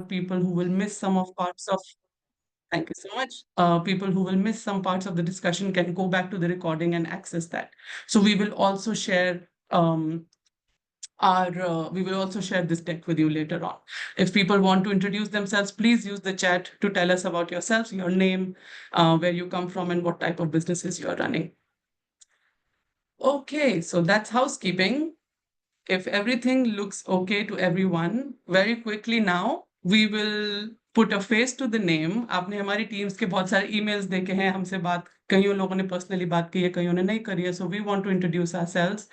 people who will miss some of parts of. Thank you so much. People who will miss some parts of the discussion can go back to the recording and access that. So we will also share we will also share this deck with you later on. If people want to introduce themselves, please use the chat to tell us about yourselves, your name, where you come from, and what type of businesses you are running. Okay, so that's housekeeping. If everything looks okay to everyone, very quickly now, we will put a face to the name. आपने हमारी teams के बहुत सारे emails देखे हैं हमसे बात कईयों लोगों ने personally बात की है कईयों ने नहीं करी है. So we want to introduce ourselves.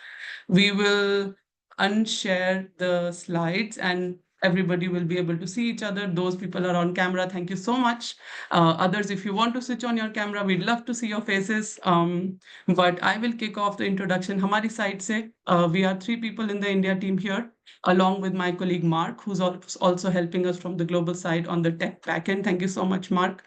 We will unshare the slides and everybody will be able to see each other. Those people are on camera. Thank you so much. Others, if you want to switch on your camera, we'd love to see your faces. But I will kick off the introduction. Hamari side se, we are 3 people in the India team here, along with my colleague Mark, who's also helping us from the global side on the tech backend. Thank you so much, Mark.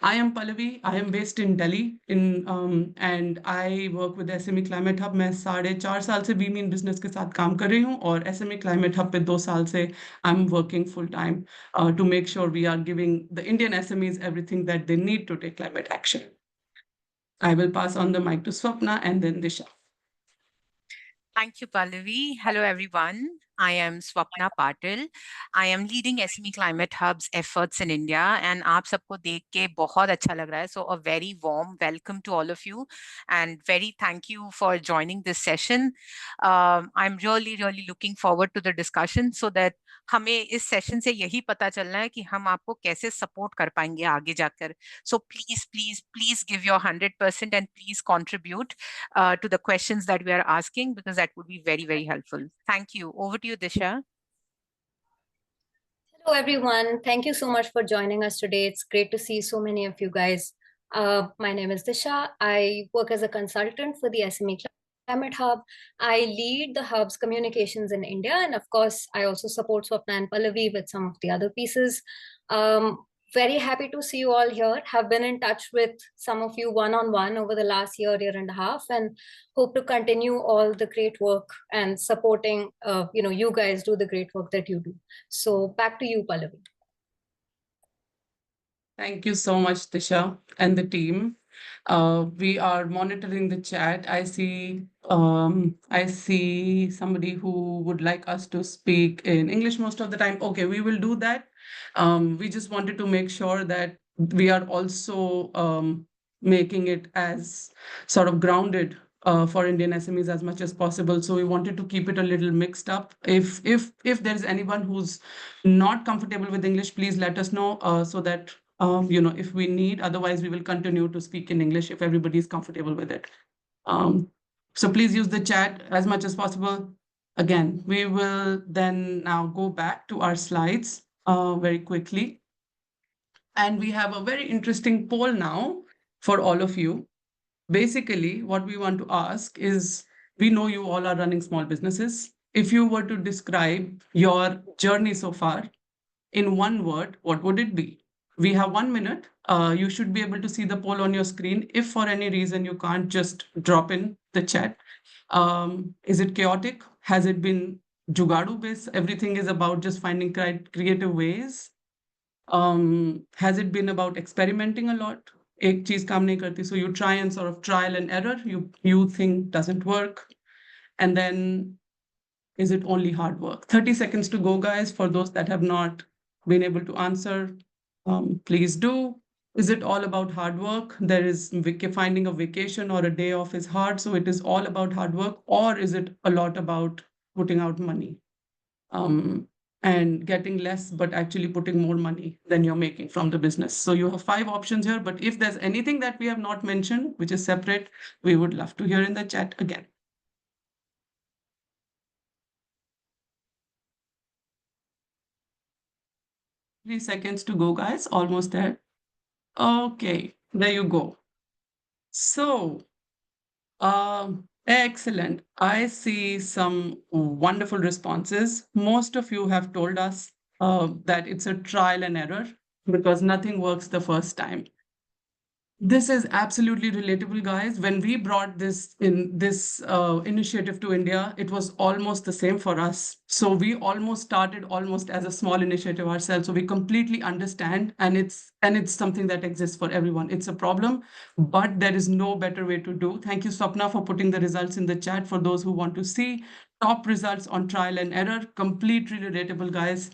I am Pallavi. I am based in Delhi, and I work with SME Climate Hub. मैं 4.5 साल से बीमीन business के साथ काम कर रही हूँ और SME Climate Hub पे 2 साल से I'm working full time to make sure we are giving the Indian SMEs everything that they need to take climate action. I will pass on the mic to Swapna and then Disha. Thank you, Pallavi. Hello, everyone. I am Swapna Patil. I am leading SME Climate Hub's efforts in India, and आप सबको देख के बहुत अच्छा लग रहा है. So a very warm welcome to all of you, and very thank you for joining this session. I'm really looking forward to the discussion so that हमें इस सेशन से यही पता चलना है कि हम आपको कैसे सपोर्ट कर पाएंगे आगे जाकर. So please give your 100% and please contribute to the questions that we are asking, because that would be very helpful. Thank you. Over to you, Disha. Hello, everyone. Thank you so much for joining us today. It's great to see so many of you guys. My name is Disha. I work as a consultant for the SME Climate Hub. I lead the hub's communications in India. And of course, I also support Swapna and Pallavi with some of the other pieces. Very happy to see you all here. Have been in touch with some of you one-on-one over the last year and a half, and hope to continue all the great work and supporting, you guys do the great work that you do. So back to you, Pallavi. Thank you so much, Disha and the team. We are monitoring the chat. I see somebody who would like us to speak in English most of the time. Okay, we will do that. We just wanted to make sure that we are also making it as sort of grounded for Indian SMEs as much as possible. So we wanted to keep it a little mixed up. If there's anyone who's not comfortable with English, please let us know so that if we need. Otherwise, we will continue to speak in English if everybody is comfortable with it. So please use the chat as much as possible. Again, we will then now go back to our slides very quickly. And we have a very interesting poll now for all of you. Basically, what we want to ask is, we know you all are running small businesses. If you were to describe your journey so far in one word, what would it be? We have 1 minute. You should be able to see the poll on your screen. If for any reason you can't, just drop in the chat. Is it chaotic? Has it been jugadu based? Everything is about just finding creative ways. Has it been about experimenting a lot? एक चीज काम नहीं करती, so you try and sort of trial and error. You think doesn't work, and then is it only hard work? 30 seconds to go, guys. For those that have not been able to answer, please do. Is it all about hard work? There is finding a vacation or a day off is hard, so it is all about hard work, or is it a lot about putting out money and getting less, but actually putting more money than you're making from the business? So you have 5 options here, but if there's anything that we have not mentioned, which is separate, we would love to hear in the chat again. 3 seconds to go, guys. Almost there. Okay, there you go. So, excellent. I see some wonderful responses. Most of you have told us that it's a trial and error because nothing works the first time. This is absolutely relatable, guys. When we brought this initiative to India, it was almost the same for us. So we almost started almost as a small initiative ourselves. So we completely understand, and it's something that exists for everyone. It's a problem, but there is no better way to do. Thank you, Swapna, for putting the results in the chat for those who want to see. Top results on trial and error, completely relatable, guys.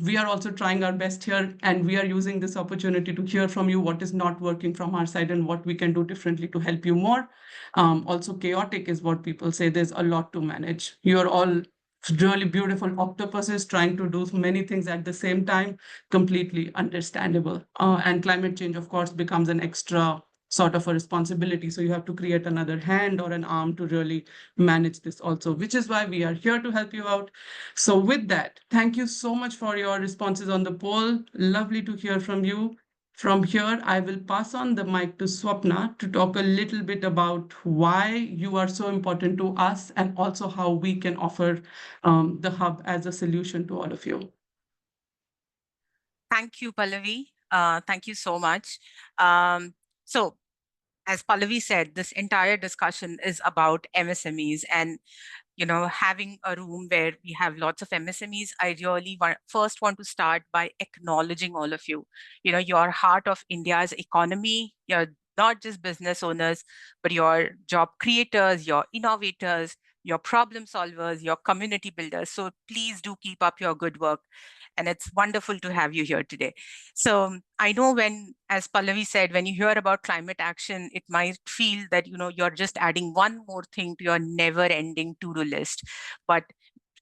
We are also trying our best here, and we are using this opportunity to hear from you what is not working from our side and what we can do differently to help you more. Also, chaotic is what people say. There's a lot to manage. You're all really beautiful octopuses trying to do many things at the same time, completely understandable. And climate change, of course, becomes an extra sort of a responsibility. So you have to create another hand or an arm to really manage this also, which is why we are here to help you out. So with that, thank you so much for your responses on the poll. Lovely to hear from you. From here, I will pass on the mic to Swapna to talk a little bit about why you are so important to us and also how we can offer the hub as a solution to all of you. Thank you, Pallavi. Thank you so much. So, as Pallavi said, this entire discussion is about MSMEs, and having a room where we have lots of MSMEs, I really first want to start by acknowledging all of you. You're heart of India's economy. You're not just business owners, but you're job creators, you're innovators, you're problem solvers, you're community builders. So please do keep up your good work. And it's wonderful to have you here today. So I know as Pallavi said, when you hear about climate action, it might feel that, you're just adding one more thing to your never ending to-do list. But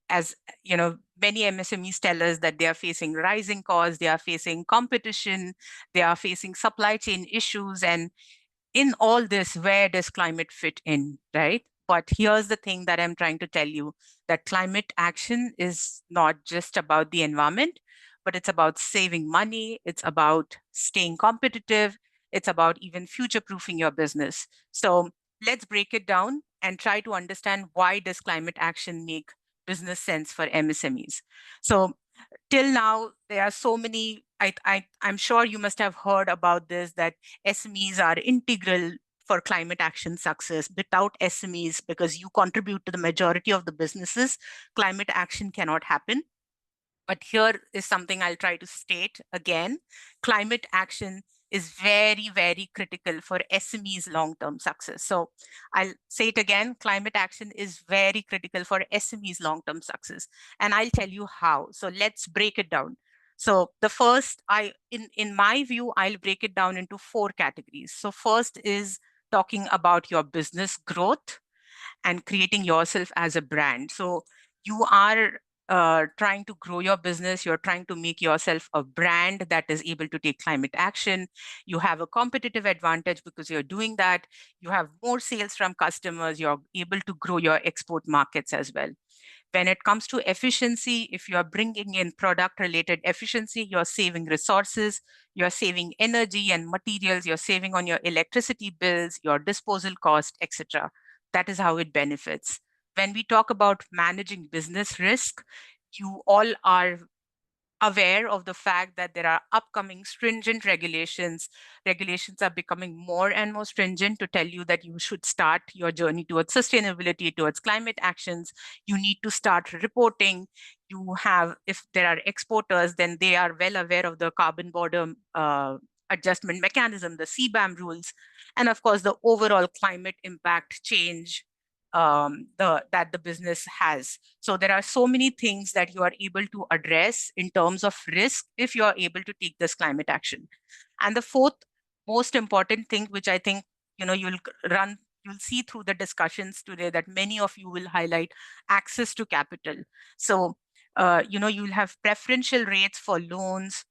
as many MSMEs tell us that they are facing rising costs, they are facing competition, they are facing supply chain issues. And in all this, where does climate fit in, right? But here's the thing that I'm trying to tell you, that climate action is not just about the environment, but it's about saving money, it's about staying competitive, it's about even future-proofing your business. So let's break it down and try to understand, why does climate action make business sense for MSMEs? So till now, there are so many, I'm sure you must have heard about this, that SMEs are integral for climate action success. Without SMEs, because you contribute to the majority of the businesses, climate action cannot happen. But here is something I'll try to state again. Climate action is very, very critical for SMEs' long-term success. So I'll say it again, climate action is very critical for SMEs' long-term success. And I'll tell you how. So let's break it down. So the first, in my view, I'll break it down into 4 categories. So first is talking about your business growth and creating yourself as a brand. So you are trying to grow your business, you're trying to make yourself a brand that is able to take climate action. You have a competitive advantage because you're doing that. You have more sales from customers, you're able to grow your export markets as well. When it comes to efficiency, if you are bringing in product-related efficiency, you're saving resources, you're saving energy and materials, you're saving on your electricity bills, your disposal cost, etc. That is how it benefits. When we talk about managing business risk, you all are aware of the fact that there are upcoming stringent regulations. Regulations are becoming more and more stringent to tell you that you should start your journey towards sustainability, towards climate actions. You need to start reporting. You have, if there are exporters, then they are well aware of the carbon border adjustment mechanism, the CBAM rules, and of course, the overall climate impact change that the business has. So there are so many things that you are able to address in terms of risk if you are able to take this climate action. And the fourth most important thing, which I think you'll see through the discussions today, that many of you will highlight, access to capital. So you'll have preferential rates for loans.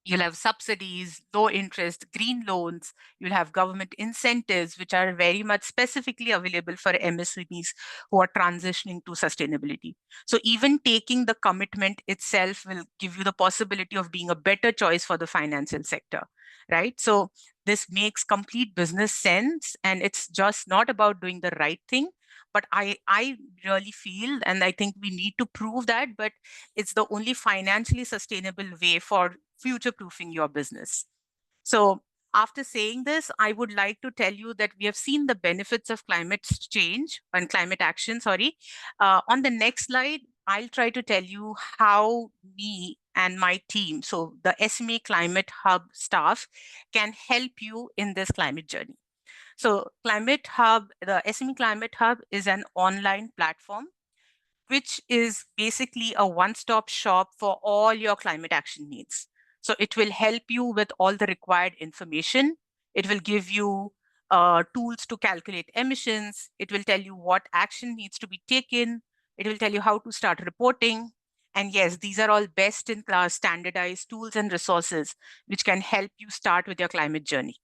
You'll have subsidies, low interest, green loans. You'll have government incentives, which are very much specifically available for MSMEs who are transitioning to sustainability. So even taking the commitment itself will give you the possibility of being a better choice for the financial sector, right? So this makes complete business sense, and it's just not about doing the right thing. But I really feel, and I think we need to prove that, but it's the only financially sustainable way for future-proofing your business. So After saying this, I would like to tell you that we have seen the benefits of climate change and climate action, sorry. On the next slide, I'll try to tell you how me and my team, so the SME Climate Hub staff, can help you in this climate journey. So Climate Hub, the SME Climate Hub is an online platform which is basically a one-stop shop for all your climate action needs. So it will help you with all the required information. It will give you tools to calculate emissions. It will tell you what action needs to be taken. It will tell you how to start reporting. And yes, these are all best in class standardized tools and resources which can help you start with your climate journey.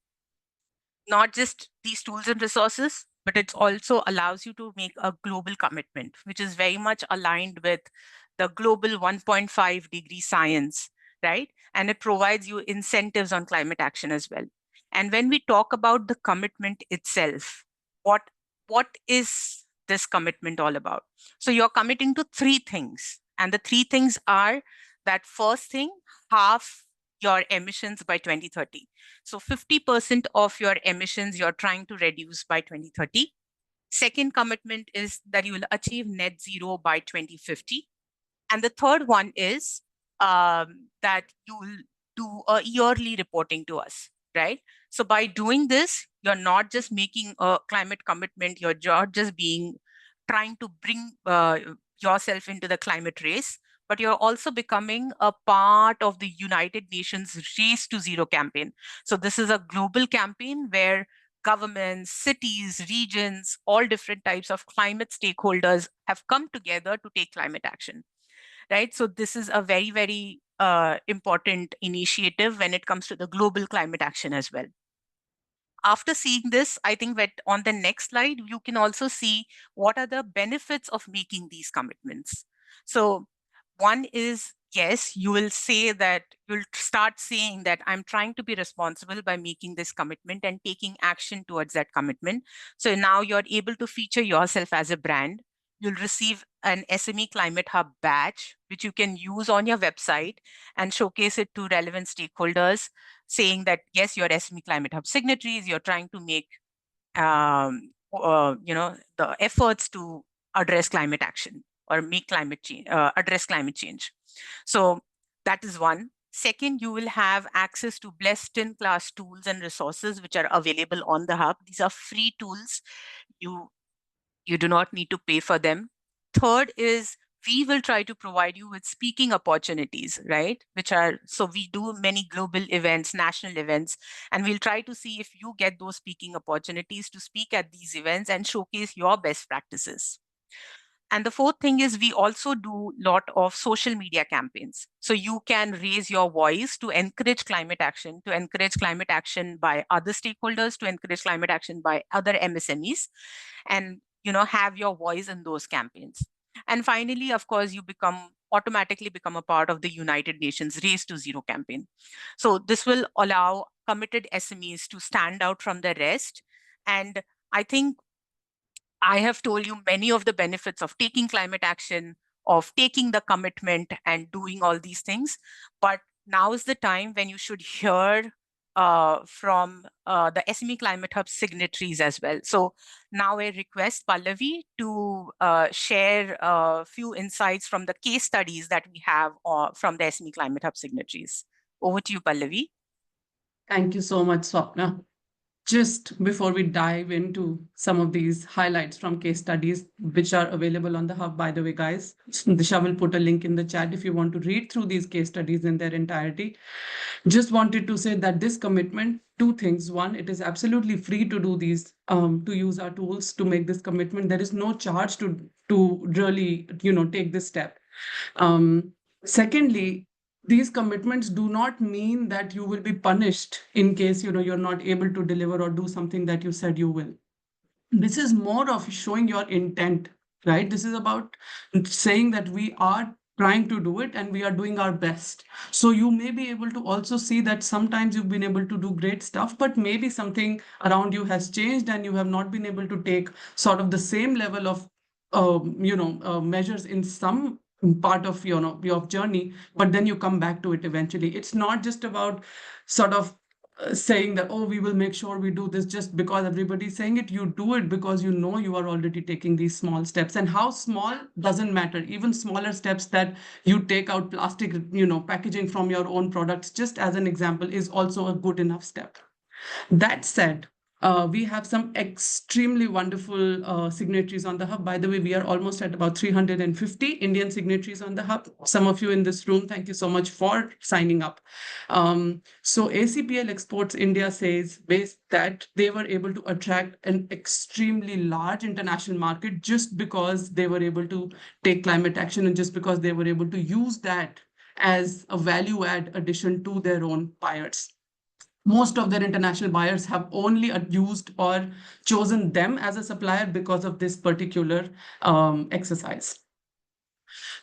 Not just these tools and resources, but it also allows you to make a global commitment, which is very much aligned with the global 1.5 degree science, right? And it provides you incentives on climate action as well. And when we talk about the commitment itself, what is this commitment all about? So you're committing to three things. And the three things are that first thing, half your emissions by 2030. So 50% of your emissions you're trying to reduce by 2030. Second commitment is that you will achieve net zero by 2050. And the third one is that you will do a yearly reporting to us, right? So by doing this, you're not just making a climate commitment, you're not just trying to bring yourself into the climate race, but you're also becoming a part of the United Nations Race to Zero campaign. So this is a global campaign where governments, cities, regions, all different types of climate stakeholders have come together to take climate action, right? So this is a very, very important initiative when it comes to the global climate action as well. After seeing this, I think that on the next slide, you can also see what are the benefits of making these commitments. So one is, yes, you will say that you'll start saying that I'm trying to be responsible by making this commitment and taking action towards that commitment. So now you're able to feature yourself as a brand. You'll receive an SME Climate Hub badge, which you can use on your website and showcase it to relevant stakeholders, saying that, yes, you're SME Climate Hub signatories, you're trying to make the efforts to address climate action or make climate change, address climate change. So that is one. Second, you will have access to best in class tools and resources which are available on the hub. These are free tools. You do not need to pay for them. Third is we will try to provide you with speaking opportunities, right? So we do many global events, national events, and we'll try to see if you get those speaking opportunities to speak at these events and showcase your best practices. And the fourth thing is we also do a lot of social media campaigns. So you can raise your voice to encourage climate action by other stakeholders, to encourage climate action by other MSMEs, and have your voice in those campaigns. And finally, of course, you automatically become a part of the United Nations Race to Zero campaign. So this will allow committed SMEs to stand out from the rest. And I think I have told you many of the benefits of taking climate action, of taking the commitment and doing all these things. But now is the time when you should hear from the SME Climate Hub signatories as well. So now I request Pallavi to share a few insights from the case studies that we have from the SME Climate Hub signatories. Over to you, Pallavi. Thank you so much, Swapna. Just before we dive into some of these highlights from case studies, which are available on the hub, by the way, guys, Disha will put a link in the chat if you want to read through these case studies in their entirety. Just wanted to say that this commitment, two things. One, it is absolutely free to do these, to use our tools to make this commitment. There is no charge to really, take this step. Secondly, these commitments do not mean that you will be punished in case you're not able to deliver or do something that you said you will. This is more of showing your intent, right? This is about saying that we are trying to do it and we are doing our best. So you may be able to also see that sometimes you've been able to do great stuff, but maybe something around you has changed and you have not been able to take sort of the same level of measures in some part of your journey, but then you come back to it eventually. It's not just about sort of saying that, oh, we will make sure we do this just because everybody's saying it. You do it because you know you are already taking these small steps. And how small doesn't matter. Even smaller steps that you take out plastic, packaging from your own products, just as an example, is also a good enough step. That said, we have some extremely wonderful signatories on the hub. By the way, we are almost at about 350 Indian signatories on the hub. Some of you in this room, thank you so much for signing up. So ACPL Exports India says that they were able to attract an extremely large international market just because they were able to take climate action and just because they were able to use that as a value add addition to their own buyers. Most of their international buyers have only used or chosen them as a supplier because of this particular exercise.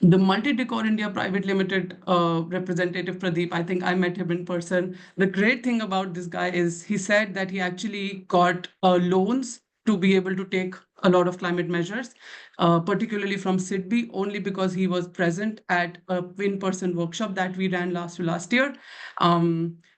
The Multi-Decor India Private Limited representative Pradeep, I think I met him in person. The great thing about this guy is he said that he actually got loans to be able to take a lot of climate measures, particularly from SIDBI, only because he was present at a in-person workshop that we ran last year.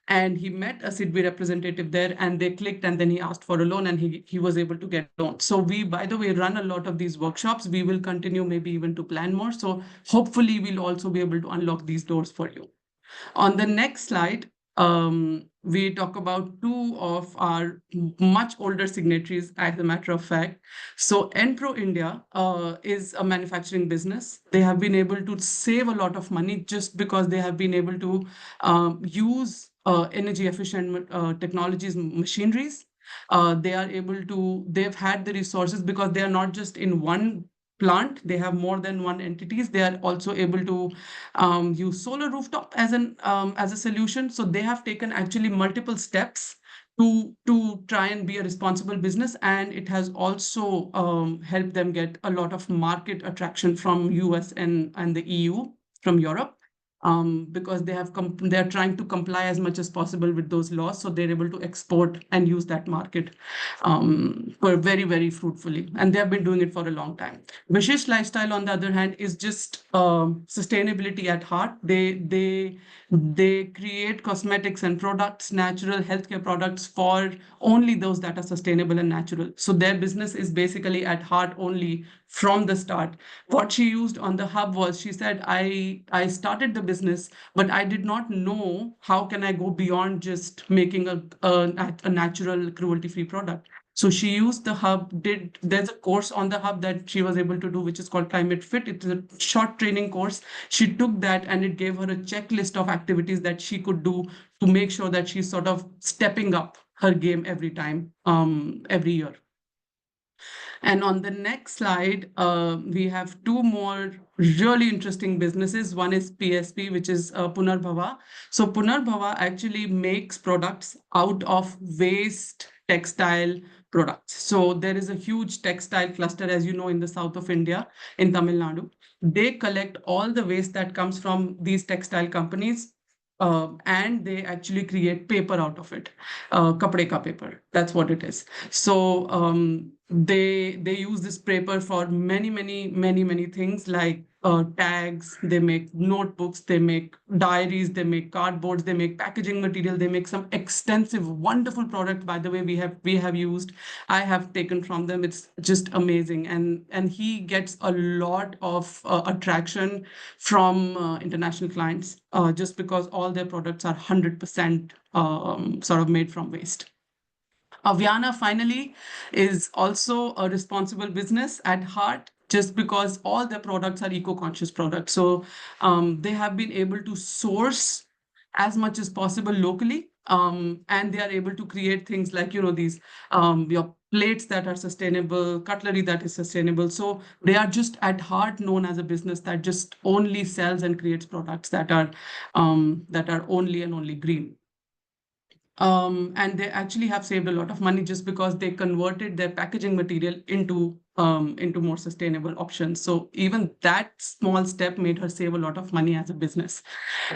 And he met a SIDBI representative there and they clicked, and then he asked for a loan and he was able to get a loan. So we, by the way, run a lot of these workshops. We will continue maybe even to plan more. So hopefully we'll also be able to unlock these doors for you. On the next slide, we talk about two of our much older signatories, as a matter of fact. So Enpro India is a manufacturing business. They have been able to save a lot of money just because they have been able to use energy efficient technologies, machineries. They've had the resources because they are not just in one plant, they have more than one entities. They are also able to use solar rooftop as a solution. So they have taken actually multiple steps to try and be a responsible business, and it has also helped them get a lot of market attraction from US and the EU, from Europe. Because they are trying to comply as much as possible with those laws, so they're able to export and use that market for very, very fruitfully, and they have been doing it for a long time. Vishish Lifestyle, on the other hand, is just sustainability at heart. They create cosmetics and products, natural healthcare products, for only those that are sustainable and natural. So their business is basically at heart only from the start. What she used on the hub was, she said, I started the business, but I did not know how can I go beyond just making a natural cruelty-free product. So she used the hub, there's a course on the hub that she was able to do, which is called Climate Fit. It's a short training course. She took that and it gave her a checklist of activities that she could do to make sure that she's sort of stepping up her game every time, every year. And on the next slide, we have two more really interesting businesses. One is PSP, which is Punarbhava. So Punarbhava actually makes products out of waste textile products. So there is a huge textile cluster, as you know, in the south of India, in Tamil Nadu. They collect all the waste that comes from these textile companies, and they actually create paper out of it, kapde ka paper. That's what it is. So they use this paper for many things, like tags. They make notebooks, they make diaries, they make cardboards, they make packaging material, they make some extensive, wonderful product. By the way, we have used, I have taken from them. It's just amazing, and he gets a lot of attraction from international clients just because all their products are 100% sort of made from waste. Aviana, finally, is also a responsible business at heart, just because all their products are eco-conscious products. So they have been able to source as much as possible locally, and they are able to create things like, these your plates that are sustainable, cutlery that is sustainable. So they are just at heart known as a business that just only sells and creates products that are only and only green. And they actually have saved a lot of money just because they converted their packaging material into into more sustainable options. So even that small step made her save a lot of money as a business.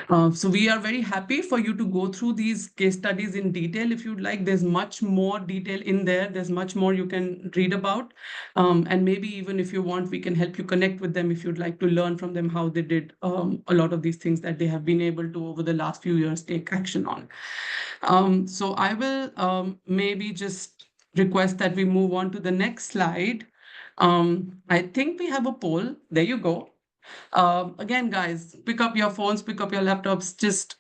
So we are very happy for you to go through these case studies in detail if you'd like. There's much more detail in there. There's much more you can read about. And maybe even if you want, we can help you connect with them if you'd like to learn from them how they did a lot of these things that they have been able to over the last few years take action on. So I will maybe just request that we move on to the next slide. I think we have a poll. There you go. Again, guys, pick up your phones, pick up your laptops. Just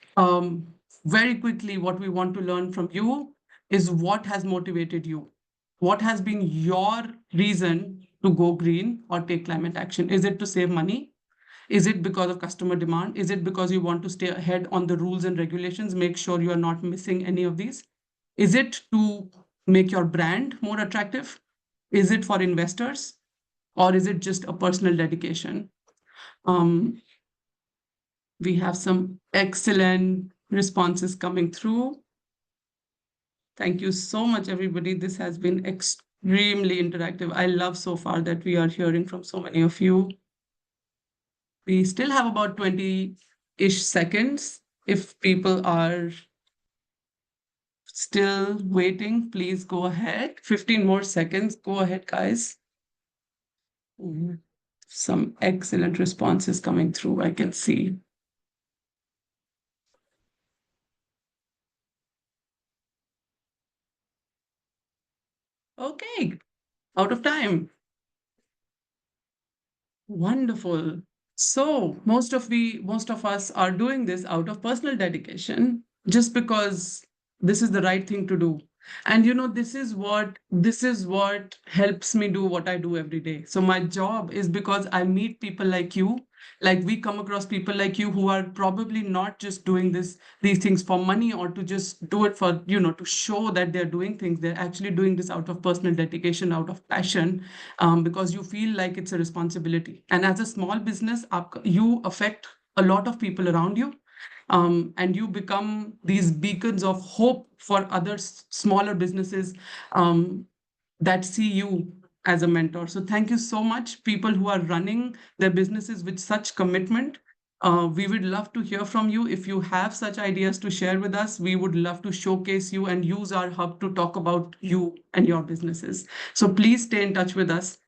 very quickly, what we want to learn from you is what has motivated you? What has been your reason to go green or take climate action? Is it to save money? Is it because of customer demand? Is it because you want to stay ahead on the rules and regulations, make sure you are not missing any of these? Is it to make your brand more attractive? Is it for investors? Or is it just a personal dedication? We have some excellent responses coming through. Thank you so much, everybody. This has been extremely interactive. I love so far that we are hearing from so many of you. We still have about 20-ish seconds. If people are still waiting, please go ahead. 15 more seconds. Go ahead, guys. Some excellent responses coming through, I can see. Okay, out of time. Wonderful. So most of us are doing this out of personal dedication, just because this is the right thing to do. And this is what helps me do what I do every day. So my job is because I meet people like you, like we come across people like you who are probably not just doing these things for money or to just do it for, to show that they're doing things. They're actually doing this out of personal dedication, out of passion, because you feel like it's a responsibility. And as a small business, you affect a lot of people around you. And you become these beacons of hope for other smaller businesses that see you as a mentor. So thank you so much, people who are running their businesses with such commitment. We would love to hear from you. If you have such ideas to share with us, we would love to showcase you and use our hub to talk about you and your businesses. So please stay in touch with us.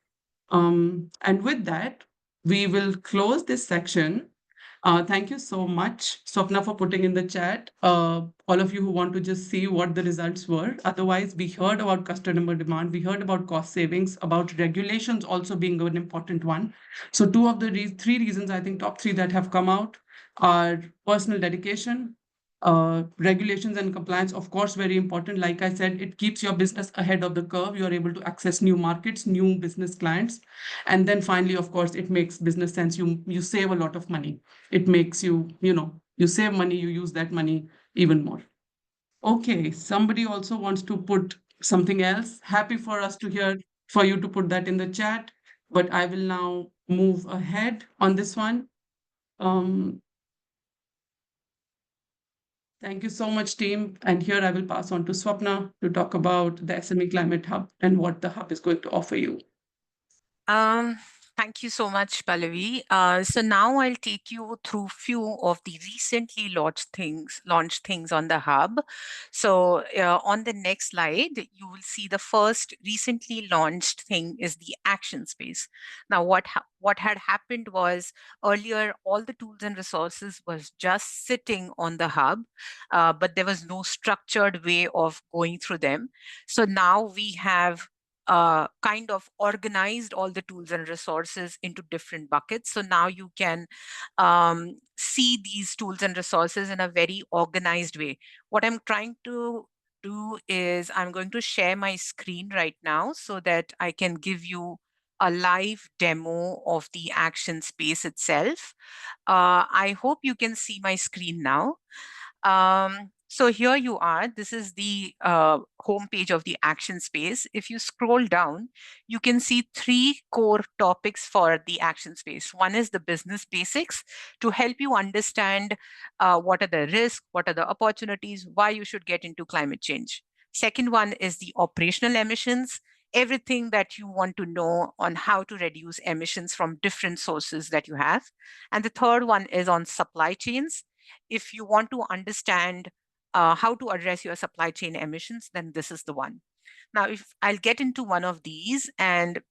And with that, we will close this section. Thank you so much, Swapna, for putting in the chat. All of you who want to just see what the results were. Otherwise, we heard about customer demand. We heard about cost savings, about regulations also being an important one. So two of the three reasons, I think top three that have come out are personal dedication, regulations and compliance, of course, very important. Like I said, it keeps your business ahead of the curve. You are able to access new markets, new business clients. And then finally, of course, it makes business sense. You save a lot of money. It makes you save money, you use that money even more. Okay, somebody also wants to put something else. Happy for you to put that in the chat, but I will now move ahead on this one. Thank you so much, team. And here I will pass on to Swapna to talk about the SME Climate Hub and what the hub is going to offer you. Thank you so much, Pallavi. So now I'll take you through few of the recently launched things on the hub. So on the next slide, you will see the first recently launched thing is the action space. Now, what had happened was earlier, all the tools and resources was just sitting on the hub, but there was no structured way of going through them. So now we have kind of organized all the tools and resources into different buckets. So now you can see these tools and resources in a very organized way. What I'm trying to do is I'm going to share my screen right now so that I can give you a live demo of the action space itself. I hope you can see my screen now. So here you are. This is the homepage of the action space. If you scroll down, you can see three core topics for the action space. One is the business basics to help you understand what are the risks, what are the opportunities, why you should get into climate change. Second one is the operational emissions. everything that you want to know on how to reduce emissions from different sources that you have. And the third one is on supply chains. If you want to understand how to address your supply chain emissions, then this is the one. Now, if I'll get into one of these, and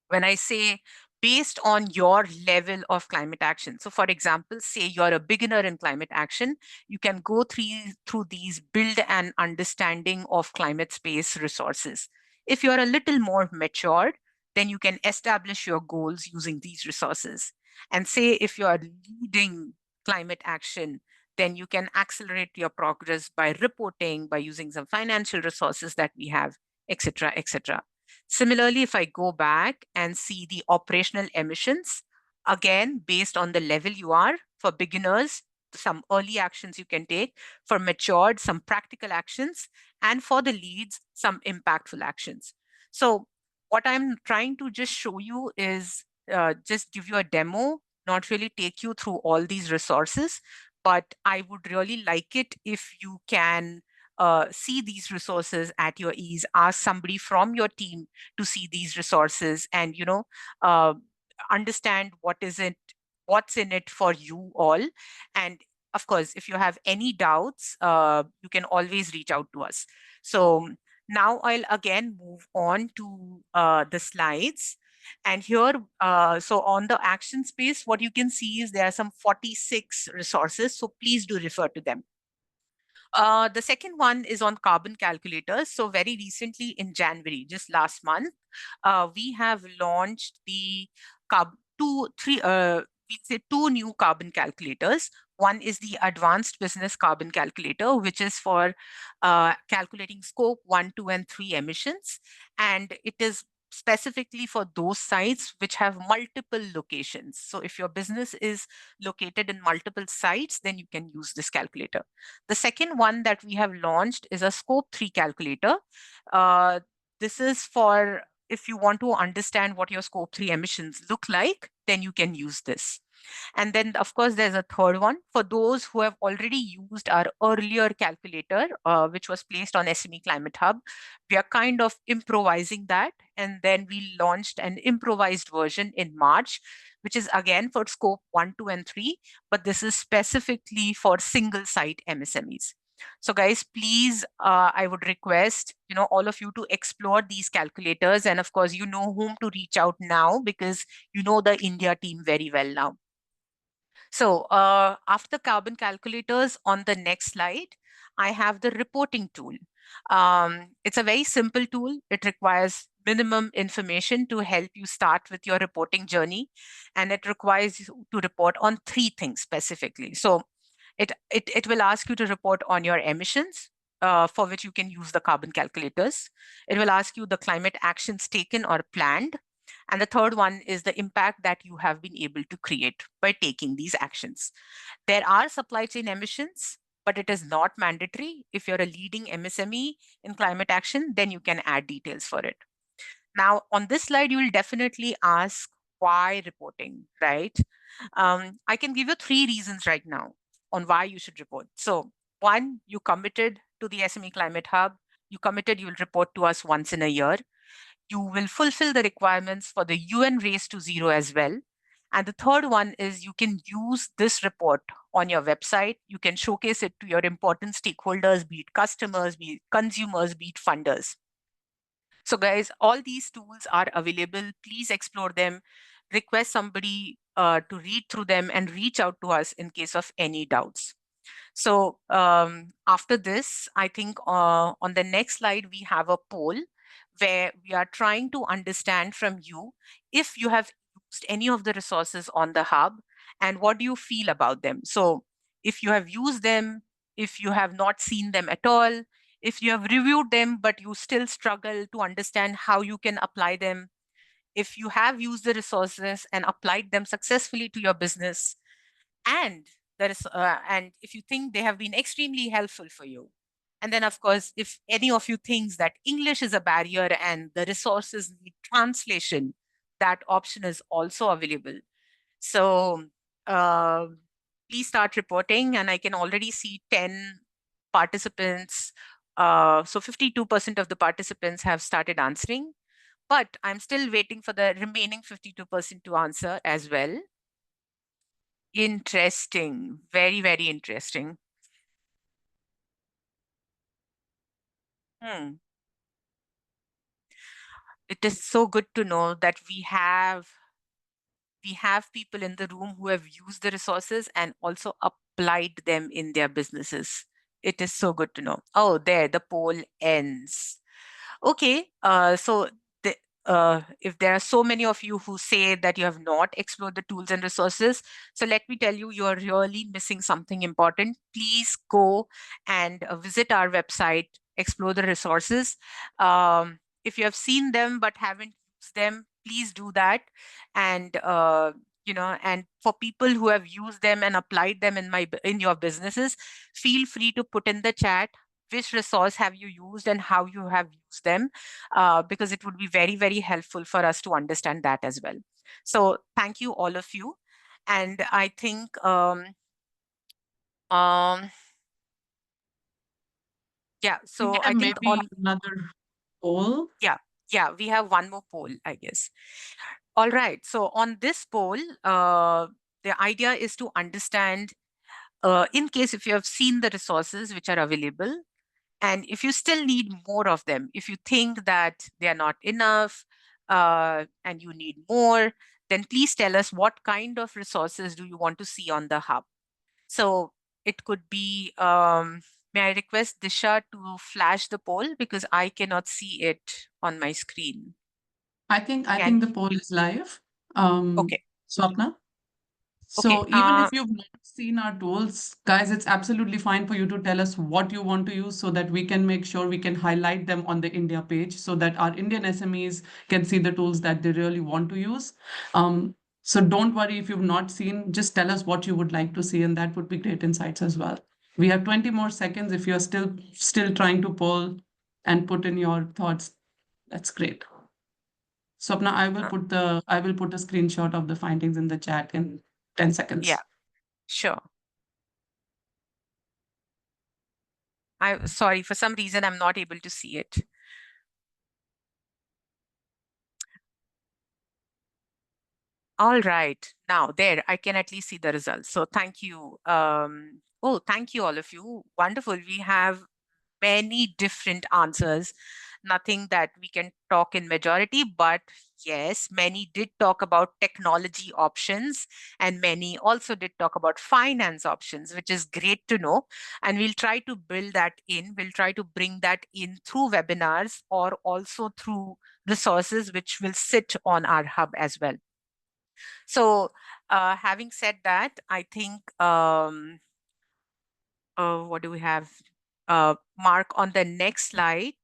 when I say based on your level of climate action. So for example, say you're a beginner in climate action, you can go through these build an understanding of climate space resources. If you're a little more matured, then you can establish your goals using these resources. And say if you're leading climate action, then you can accelerate your progress by reporting, by using some financial resources that we have, etc., etc. Similarly, if I go back and see the operational emissions, again, based on the level you are, for beginners, some early actions you can take, for matured, some practical actions, and for the leads, some impactful actions. So what I'm trying to just show you is just give you a demo, not really take you through all these resources, but I would really like it if you can see these resources at your ease, ask somebody from your team to see these resources, and uh, understand what's in it for you all. And of course, if you have any doubts, you can always reach out to us. So now I'll again move on to the slides. And here, so on the action space, what you can see is there are some 46 resources, so please do refer to them. The second one is on carbon calculators. So very recently in January, just last month, we have launched the two new carbon calculators. One is the advanced business carbon calculator, which is for calculating scope 1, 2, and 3 emissions. And it is specifically for those sites which have multiple locations. So if your business is located in multiple sites, then you can use this calculator. The second one that we have launched is a scope 3 calculator. This is for if you want to understand what your scope 3 emissions look like, then you can use this. And then, of course, there's a third one for those who have already used our earlier calculator, which was placed on SME Climate Hub. We are kind of improvising that. And then we launched an improvised version in March, which is again for scope 1, 2, and 3, but this is specifically for single site MSMEs. So guys, please, I would request, all of you to explore these calculators. And of course, you know whom to reach out now because you know the India team very well now. So after the carbon calculators, on the next slide, I have the reporting tool. It's a very simple tool. It requires minimum information to help you start with your reporting journey. And it requires you to report on 3 things specifically. So it will ask you to report on your emissions, for which you can use the carbon calculators. It will ask you the climate actions taken or planned. And the third one is the impact that you have been able to create by taking these actions. There are supply chain emissions, but it is not mandatory. If you're a leading MSME in climate action, then you can add details for it. Now, on this slide, you will definitely ask why reporting, right? I can give you 3 reasons right now on why you should report. So 1, you committed to the SME Climate Hub. You committed you will report to us once in a year. You will fulfill the requirements for the UN Race to Zero as well. And the third one is you can use this report on your website. You can showcase it to your important stakeholders, be it customers, be it consumers, be it funders. So guys, all these tools are available. Please explore them. Request somebody to read through them and reach out to us in case of any doubts. So after this, I think on the next slide, we have a poll where we are trying to understand from you if you have used any of the resources on the hub and what do you feel about them. So if you have used them, if you have not seen them at all, if you have reviewed them, but you still struggle to understand how you can apply them, if you have used the resources and applied them successfully to your business, and and if you think they have been extremely helpful for you. And then, of course, if any of you thinks that English is a barrier and the resources need translation, that option is also available. So uh, please start reporting, and I can already see 10 participants. So 52% of the participants have started answering. but I'm still waiting for the remaining 52% to answer as well. Interesting. Very, very interesting. It is so good to know that we have people in the room who have used the resources and also applied them in their businesses. It is so good to know. Oh, there, the poll ends. Okay, so if there are so many of you who say that you have not explored the tools and resources, so let me tell you, you're really missing something important. Please go and visit our website, explore the resources. If you have seen them but haven't used them, please do that. And and for people who have used them and applied them in your businesses, feel free to put in the chat which resource have you used and how you have used them, because it would be very, very helpful for us to understand that as well. So thank you, all of you. And I think yeah, so I think maybe another poll. Yeah, we have one more poll, I guess. All right, so on this poll, the idea is to understand, in case if you have seen the resources which are available, and if you still need more of them, if you think that they are not enough and you need more, then please tell us what kind of resources do you want to see on the hub. So it could be, may I request Disha to flash the poll because I cannot see it on my screen. I think Can the poll is live. Okay. Swapna. Okay. So even if you've not seen our tools, guys, it's absolutely fine for you to tell us what you want to use so that we can make sure we can highlight them on the India page so that our Indian SMEs can see the tools that they really want to use. So don't worry if you've not seen, just tell us what you would like to see, and that would be great insights as well. We have 20 more seconds. If you're still trying to poll and put in your thoughts, that's great. Swapna, I will put a screenshot of the findings in the chat in 10 seconds. Yeah, sure. I'm sorry, for some reason, I'm not able to see it. All right, now there, I can at least see the results. So thank you. Thank you, all of you. Wonderful. We have many different answers. Nothing that we can talk in majority, but yes, many did talk about technology options and many also did talk about finance options, which is great to know. And we'll try to build that in. We'll try to bring that in through webinars or also through resources which will sit on our hub as well. So having said that, I think, what do we have? Mark, on the next slide,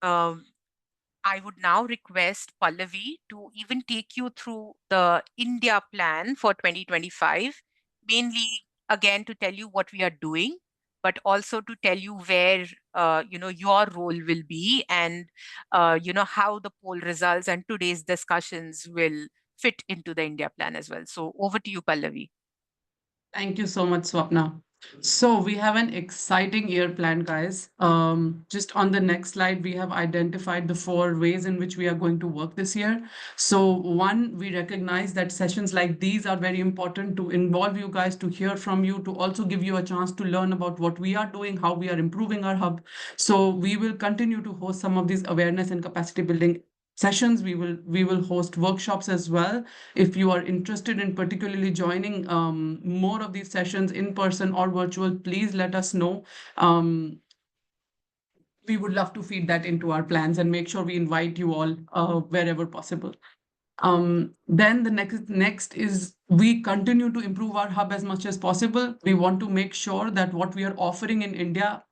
I would now request Pallavi to even take you through the India plan for 2025, mainly again to tell you what we are doing, but also to tell you where your role will be and how the poll results and today's discussions will fit into the India plan as well. So over to you, Pallavi. Thank you so much, Swapna. So we have an exciting year planned, guys. Just on the next slide, we have identified the 4 ways in which we are going to work this year. So one, we recognize that sessions like these are very important to involve you guys, to hear from you, to also give you a chance to learn about what we are doing, how we are improving our hub. So we will continue to host some of these awareness and capacity building sessions. We will host workshops as well. If you are interested in particularly joining more of these sessions in person or virtual, please let us know. We would love to feed that into our plans and make sure we invite you all wherever possible. Then the next is we continue to improve our hub as much as possible. We want to make sure that what we are offering in India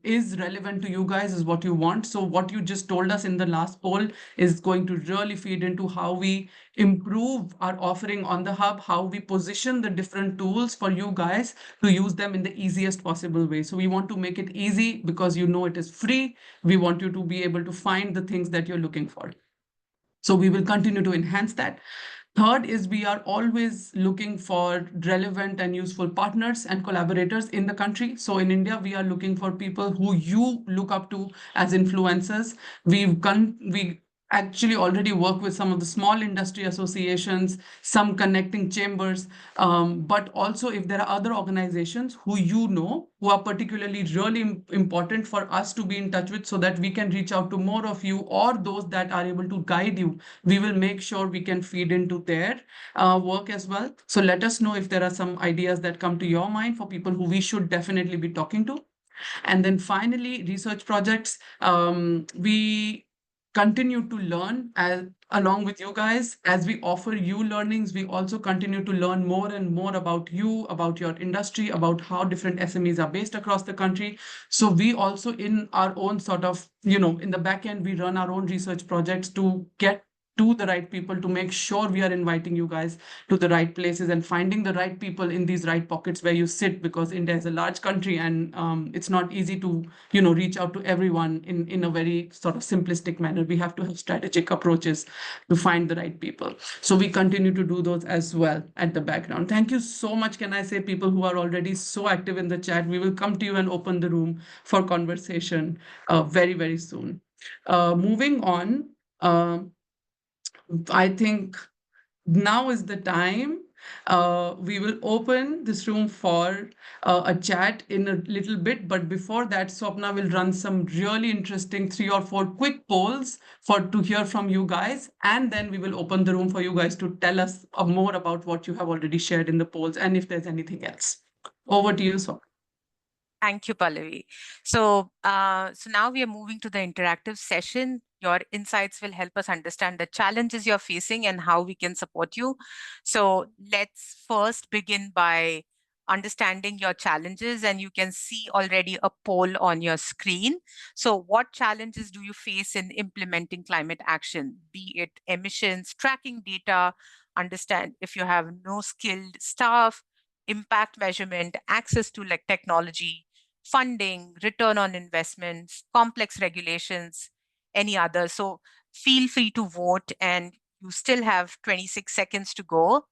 is relevant to you guys, is what you want. So what you just told us in the last poll is going to really feed into how we improve our offering on the hub, how we position the different tools for you guys to use them in the easiest possible way. So we want to make it easy because it is free. We want you to be able to find the things that you're looking for. So we will continue to enhance that. Third is we are always looking for relevant and useful partners and collaborators in the country. So in India, we are looking for people who you look up to as influencers. We actually already work with some of the small industry associations, some connecting chambers, but also if there are other organizations who who are particularly really important for us to be in touch with so that we can reach out to more of you or those that are able to guide you, we will make sure we can feed into their work as well. So let us know if there are some ideas that come to your mind for people who we should definitely be talking to. And then finally, research projects. We continue to learn along with you guys. As we offer you learnings, we also continue to learn more and more about you, about your industry, about how different SMEs are based across the country. So we also, in our own sort of, in the back end, we run our own research projects to get to the right people, to make sure we are inviting you guys to the right places and finding the right people in these right pockets where you sit, because India is a large country and it's not easy to reach out to everyone in a very sort of simplistic manner. We have to have strategic approaches to find the right people. So we continue to do those as well at the background. Thank you so much. Can I say, people who are already so active in the chat, we will come to you and open the room for conversation very, very soon. Moving on, I think now is the time. We will open this room for a chat in a little bit. But before that, Swapna will run some really interesting 3 or 4 quick polls to hear from you guys. And then we will open the room for you guys to tell us more about what you have already shared in the polls and if there's anything else. Over to you, Swapna. Thank you, Pallavi. So now we are moving to the interactive session. Your insights will help us understand the challenges you're facing and how we can support you. So let's first begin by understanding your challenges, and you can see already a poll on your screen. So what challenges do you face in implementing climate action, be it emissions, tracking data, understand if you have no skilled staff, impact measurement, access to like technology, funding, return on investments, complex regulations, any other. So feel free to vote, and you still have 26 seconds to go.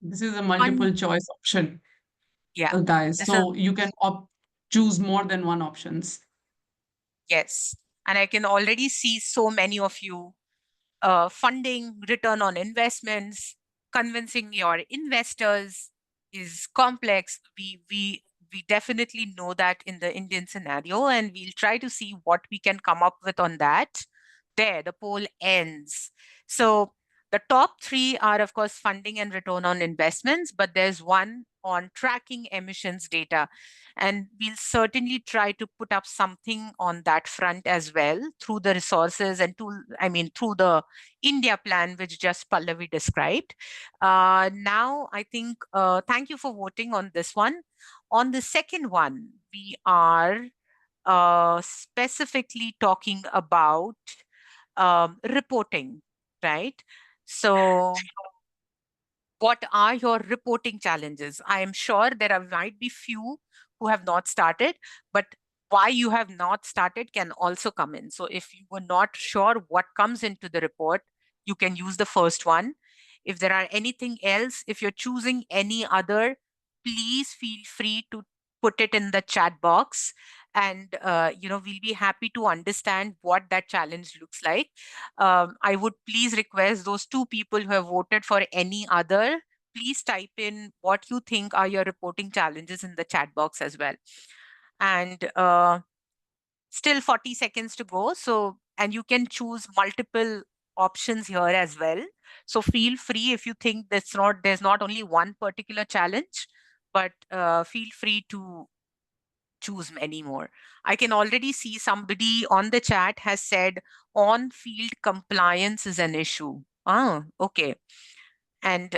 This is a multiple choice option, Yeah. guys. So you can choose more than one options. Yes. And I can already see so many of you funding, return on investments, convincing your investors is complex. We definitely know that in the Indian scenario, and we'll try to see what we can come up with on that. There, the poll ends. So the top 3 are, of course, funding and return on investments, but there's one on tracking emissions data. And we'll certainly try to put up something on that front as well through the resources and through the India plan, which just Pallavi described. Now, I think, thank you for voting on this one. On the second one, we are specifically talking about reporting, right? So what are your reporting challenges? I am sure might be few who have not started, but why you have not started can also come in. So if you were not sure what comes into the report, you can use the first one. If there are anything else, if you're choosing any other, please feel free to put it in the chat box, and we'll be happy to understand what that challenge looks like. I would please request those 2 people who have voted for any other, please type in what you think are your reporting challenges in the chat box as well. And still 40 seconds to go. So, and you can choose multiple options here as well. So feel free, if you think there's not only one particular challenge, but feel free to choose many more. I can already see somebody on the chat has said on-field compliance is an issue. Ah, okay. And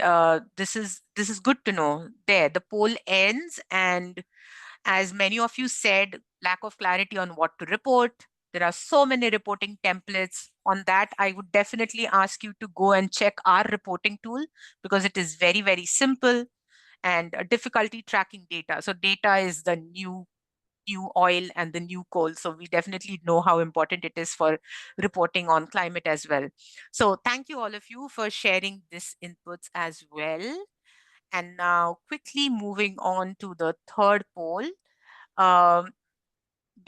this is good to know. There, the poll ends, and as many of you said, lack of clarity on what to report. There are so many reporting templates. On that, I would definitely ask you to go and check our reporting tool, because it is very, very simple, and difficulty tracking data. So data is the new oil and the new coal. So we definitely know how important it is for reporting on climate as well. So thank you all of you for sharing this inputs as well. And now quickly moving on to the third poll, um,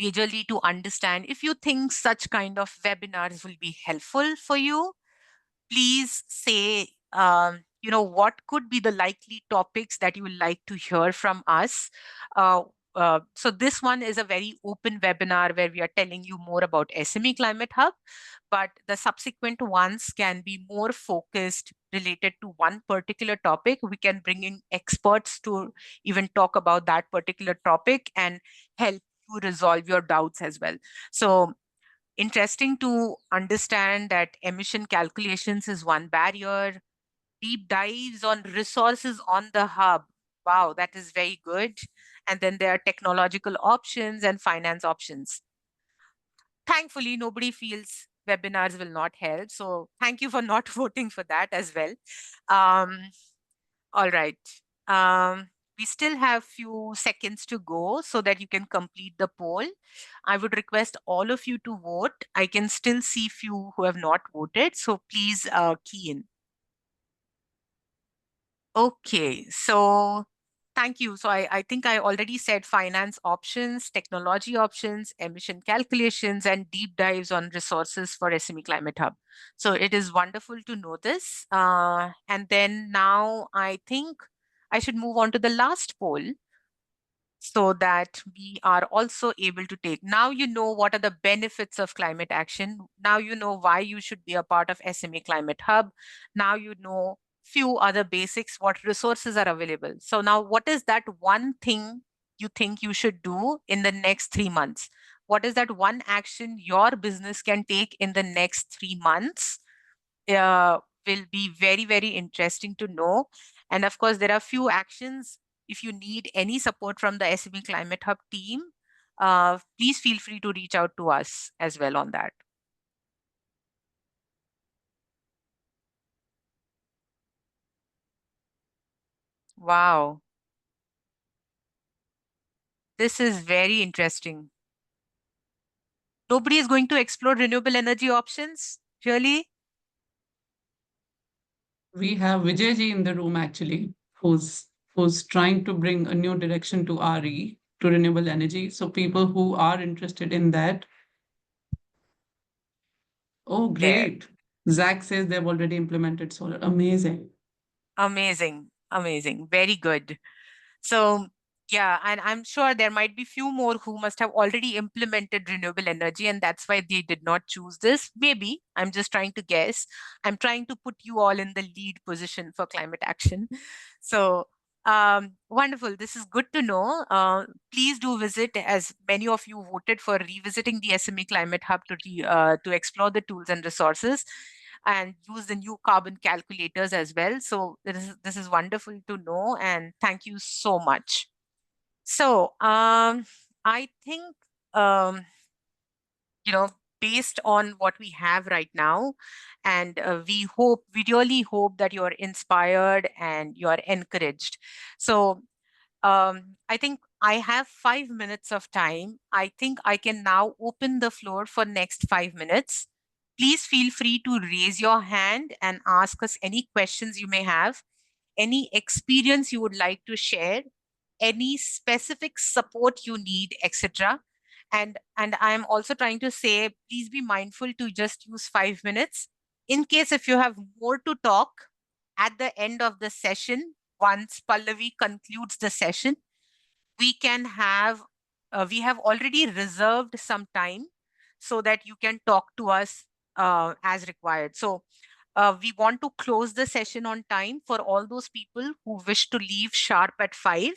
majorly to understand if you think such kind of webinars will be helpful for you, please say, what could be the likely topics that you would like to hear from us. Uh, so this one is a very open webinar where we are telling you more about SME Climate Hub, but the subsequent ones can be more focused related to one particular topic. We can bring in experts to even talk about that particular topic and help you resolve your doubts as well. So interesting to understand that emission calculations is one barrier, deep dives on resources on the hub. Wow, that is very good. And then there are technological options and finance options. Thankfully, nobody feels webinars will not help. So thank you for not voting for that as well. Um, all right. We still have few seconds to go so that you can complete the poll. I would request all of you to vote. I can still see few who have not voted, so please key in. Okay, so thank you. So I think I already said finance options, technology options, emission calculations, and deep dives on resources for SME Climate Hub. So it is wonderful to know this. And then now I think I should move on to the last poll so that we are also able to take. Now you know what are the benefits of climate action. Now you know why you should be a part of SME Climate Hub. Now you know few other basics, what resources are available. So now what is that one thing you think you should do in the next 3 months? What is that one action your business can take in the next 3 months? Will be very, very interesting to know. And of course, there are few actions. If you need any support from the SME Climate Hub team, please feel free to reach out to us as well on that. Wow. This is very interesting. Nobody is going to explore renewable energy options, really? We have Vijayji in the room actually, who's trying to bring a new direction to RE, to renewable energy. So people who are interested in that. Oh, There. great. Zach says they've already implemented solar. Amazing. Amazing. Amazing. Very good. So yeah, and I'm sure there might be few more who must have already implemented renewable energy, and that's why they did not choose this. Maybe I'm just trying to guess. I'm trying to put you all in the lead position for climate action. So wonderful. This is good to know. Please do visit, as many of you voted for revisiting the SME Climate Hub to explore the tools and resources and use the new carbon calculators as well. So this is wonderful to know, and thank you so much. So I think um, based on what we have right now, and we really hope that you're inspired and you're encouraged. So I think I have 5 minutes of time. I think I can now open the floor for next 5 minutes. Please feel free to raise your hand and ask us any questions you may have, any experience you would like to share, any specific support you need, etc. And I'm also trying to say, please be mindful to just use 5 minutes. In case if you have more to talk at the end of the session, once Pallavi concludes the session, we have already reserved some time so that you can talk to us as required. So we want to close the session on time for all those people who wish to leave sharp at 5.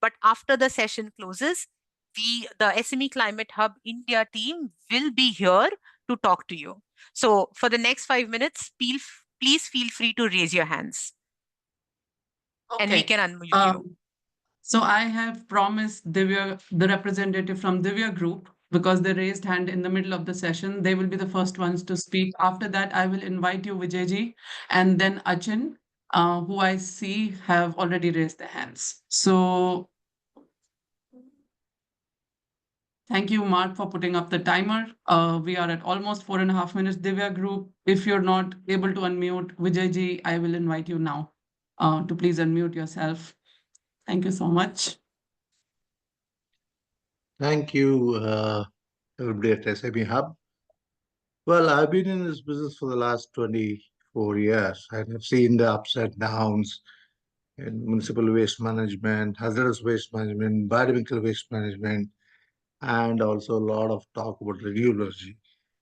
But after the session closes, the SME Climate Hub India team will be here to talk to you. So for the next 5 minutes, please feel free to raise your hands and we Okay. can unmute you. So I have promised Divya, the representative from Divya Group, because they raised hand in the middle of the session. They will be the first ones to speak. After that, I will invite you, Vijayji, and then Achin, who I see have already raised their hands. So thank you, Mark, for putting up the timer. We are at almost 4.5 minutes. Divya Group, if you're not able to unmute, Vijayji, I will invite you now. to please unmute yourself. Thank you so much. Thank you, everybody at SME Hub. Well, I've been in this business for the last 24 years and I've seen the ups and downs in municipal waste management, hazardous waste management, biodegradable waste management, and also a lot of talk about renewable energy.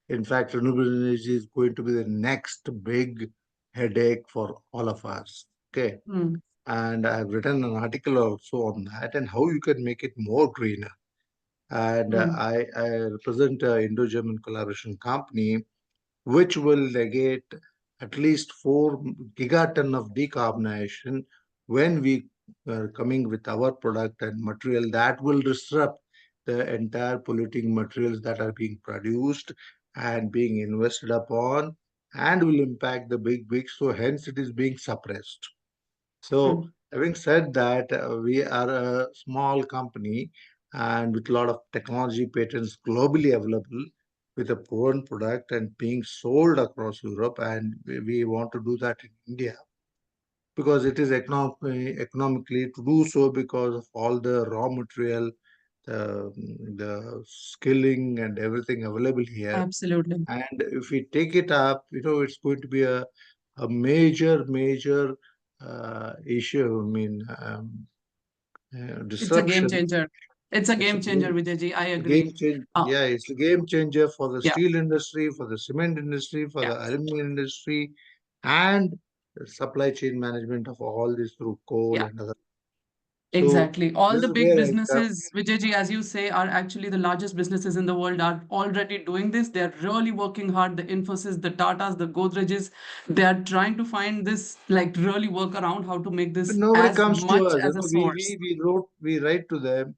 In fact, renewable energy is going to be the next big headache for all of us. Okay. Hmm. And I've written an article also on that and how you can make it more greener. And Hmm. I represent an Indo-German collaboration company which will negate at least 4 gigaton of decarbonization when we are coming with our product and material that will disrupt the entire polluting materials that are being produced and being invested upon and will impact the big, so hence it is being suppressed. So, having said that, we are a small company and with a lot of technology patents globally available with a proven product and being sold across Europe. And we want to do that in India because it is economically to do so because of all the raw material, the skilling and everything available here. Absolutely. And if we take it up, it's going to be a major issue. I mean, It's a game disruption. changer. It's a It's a game changer, Vijayji. I game agree. change. Uh, Yeah, it's a game changer for the yeah, steel industry, for the cement industry, for yeah, the aluminum industry, and the supply chain management of all this through coal yeah. and other. So Exactly. All this the is big where I come. businesses, Vijayji, as you say, are actually the largest businesses in the world are already doing this. They're really working hard. The Infosys, the Tatas, the Godrejes, they are trying to find this, like really work around how to make But this nobody as comes to much us. as a source. We write to them.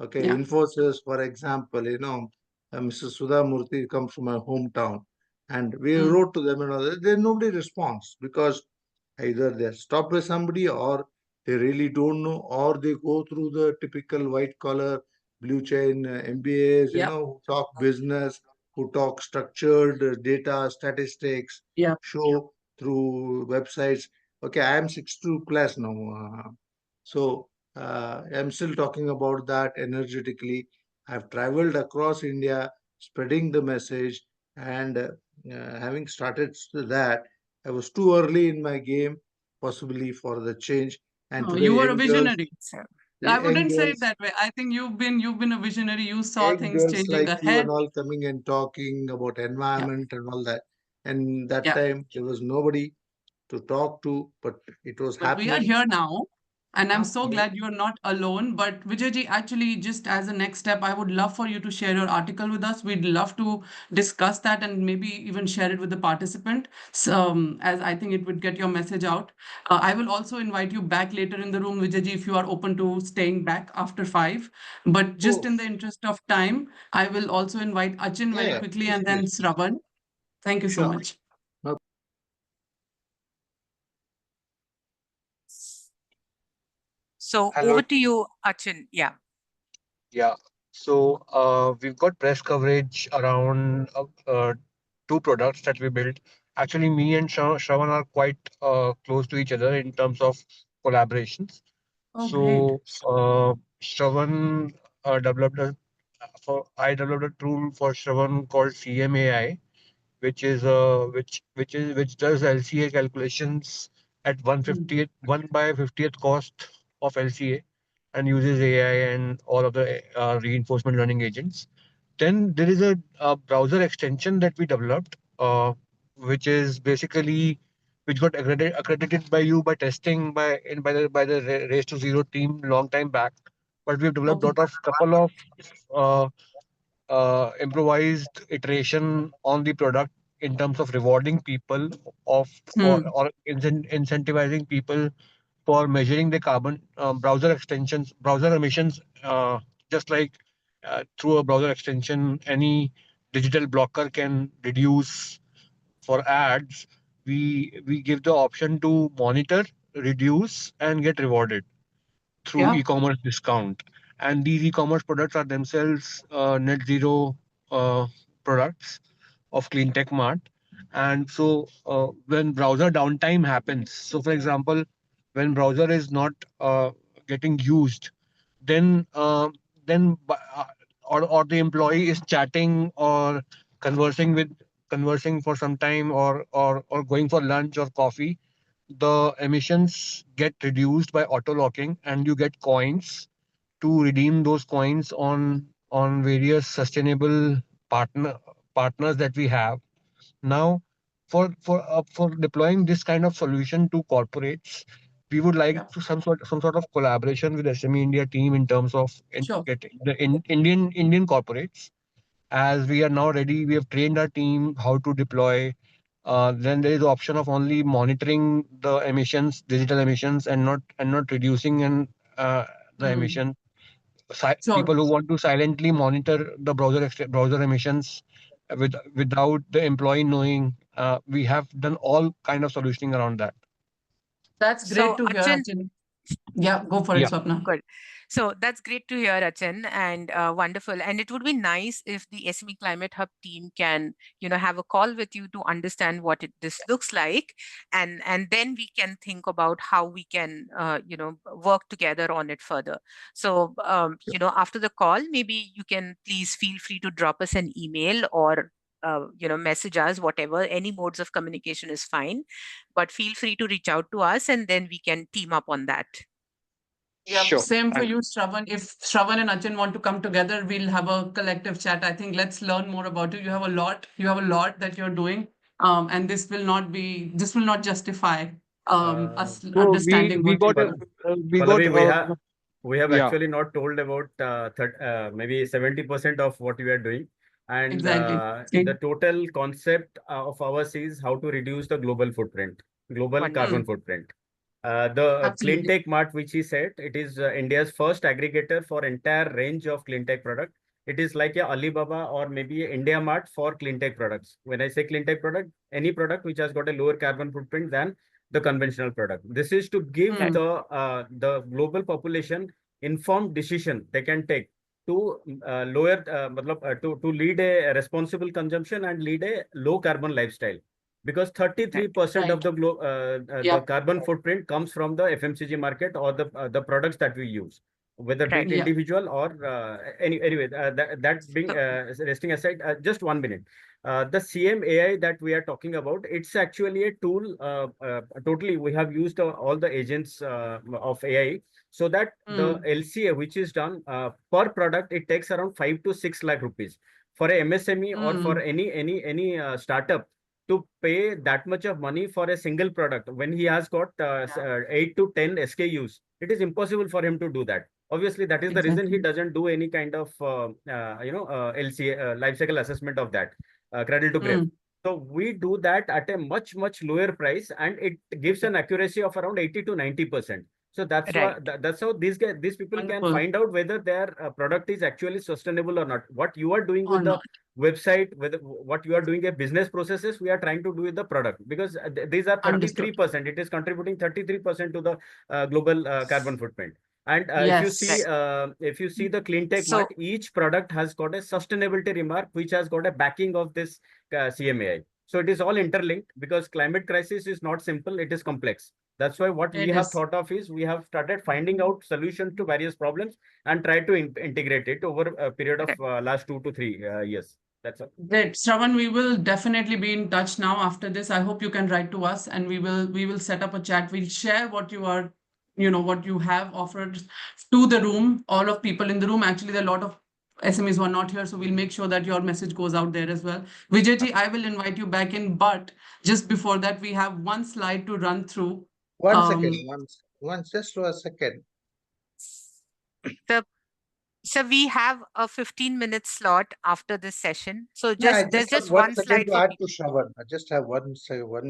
Okay, Yeah. Infosys, for example, Mrs. Sudha Murthy comes from my hometown, and we Mm. wrote to them, then nobody responds because either they're stopped by somebody or they really don't know, or they go through the typical white collar, blue chain MBAs, Yep. who talk business, who talk structured data, statistics, Yeah. show through websites. Okay, I am 62 class now. So I'm still talking about that energetically. I've traveled across India spreading the message and having started that, I was too early in my game, possibly for the change. And No, today, you were a visionary. So I young wouldn't say it girls, that way. I think you've been a visionary. You saw things changing like you ahead. and all coming and talking about Yeah. environment and all that. And that Yeah. time there was nobody to talk to, but it was But we are happening. here now, and I'm so Okay. glad you're not alone. But Vijayji, actually, just as a next step, I would love for you to share your article with us. We'd love to discuss that and maybe even share it with the participant, as I think it would get your message out. I will also invite you back later in the room, Vijayji, if you are open to staying back after 5. But just Oh, in the interest of time, I will also invite Achin yeah, very yeah, quickly please, and then please. Sravan. Thank you so Sure. much. No. So Hello. over to you, Achin. Yeah. Yeah. So we've got press coverage around two products that we built. Actually, me and Shravan are quite close to each other in terms of collaborations. Oh, great. So Shravan developed I developed a tool for Shravan called CMAI, which does LCA calculations at Mm. 150th 1 by 50th cost of LCA and uses AI and all of the reinforcement learning agents. Then there is a browser extension that we developed, which is basically which got accredited by you by testing by the Race to Zero team long time back. But we've developed Okay. lot of couple of uh, improvised iteration on the product in terms of rewarding people of Hmm. or incentivizing people for measuring the carbon browser emissions, just like through a browser extension, any digital blocker can reduce for ads. We give the option to monitor, reduce, and get rewarded through Yeah. e-commerce discount. And these e-commerce products are themselves net zero products of clean tech mart. And so when browser downtime happens, so for example, when browser is not getting used, then or the employee is chatting or conversing with conversing for some time, or going for lunch or coffee, the emissions get reduced by auto locking, and you get coins to redeem those coins on various sustainable partners that we have now. For deploying this kind of solution to corporates, we would like Yeah, to some sort of collaboration with SME India team in terms of sure. getting the Indian corporates. As we are now ready, we have trained our team how to deploy. Then there is the option of only monitoring the emissions, digital emissions, and not reducing the Mm, emission. sure. People who want to silently monitor the browser emissions without the employee knowing. We have done all kind of solutioning around that. That's great So to hear, Achin, Achin. Yeah, go for it, Yeah, Swapna. good. So that's great to hear, Achin, and wonderful. And it would be nice if the SME Climate Hub team can, have a call with you to understand what this looks like, and then we can think about how we can, work together on it further. So, after the call, maybe you can please feel free to drop us an email or message us, whatever, any modes of communication is fine, but feel free to reach out to us and then we can team up on that. Yep, sure. same for And you, Shravan. If Shravan and Achin want to come together, we'll have a collective chat. I think let's learn more about you. You have a lot that you're doing. And this will not justify us so we understanding we what you got are. a we got Pallavi, we have yeah. actually not told about maybe 70% of what we are doing. And Exactly. the total concept of ours is how to reduce the global footprint, global Wonderful. carbon Mm, footprint. The Clean absolutely. Tech Mart, which he said, it is India's first aggregator for entire range of clean tech product. It is like a Alibaba or maybe a India Mart for clean tech products. When I say clean tech product, any product which has got a lower carbon footprint than the conventional product. This is to give Mm, the global population informed decision they can take to lower to lead a responsible consumption and lead a low carbon lifestyle, because 33% of right. the Yep. carbon footprint comes from the FMCG market or the products that we use, whether be it Right. Yeah. individual or anyway, that being So, resting aside, just 1 minute. The CMAI that we are talking about, it's actually a tool. Totally, we have used all the agents of AI, so that the Mm, LCA, which is done per product, it takes around 5 to 6 lakh rupees for a MSME or for mm, any startup to pay that much of money for a single product when he has got yeah. 8 to 10 SKUs. It is impossible for him to do that. Obviously, that is the reason he Exactly. doesn't do any kind of LCA life cycle assessment of that cradle to grave. Mm, So we do that at a much lower price, and it gives an accuracy of around 80 to 90%. So that's why right. that's how these people can wonderful. find out whether their product is actually sustainable or not. What you are doing Or with the not. website, whether what you are doing a business processes, we are trying to do with the product, because these are Understood. 33%. It is contributing 33% to the global carbon footprint. And Right. Yes. if you see the clean tech mart, So, each product has got a sustainability remark which has got a backing of this CMAI. So it is all interlinked, because climate crisis is not simple; it is complex. That's why what we It have is. thought of is we have started finding out solutions to various problems and try to integrate it over a period of right. last 2 to 3 years. That's all. Great. Shravan, we will definitely be in touch now after this. I hope you can write to us and we will set up a chat. We'll share what you are, what you have offered to the room, all of people in the room. Actually, there are a lot of SMEs who are not here, so we'll make sure that your message goes out there as well. Vijayji, I will invite you back in, but just before that, we have one slide to run through. One second, Um, just for a second. the so we have a 15-minute slot after this session. So Yeah, I there's just have just one one second slide to for add to people. Shravan. I just have 1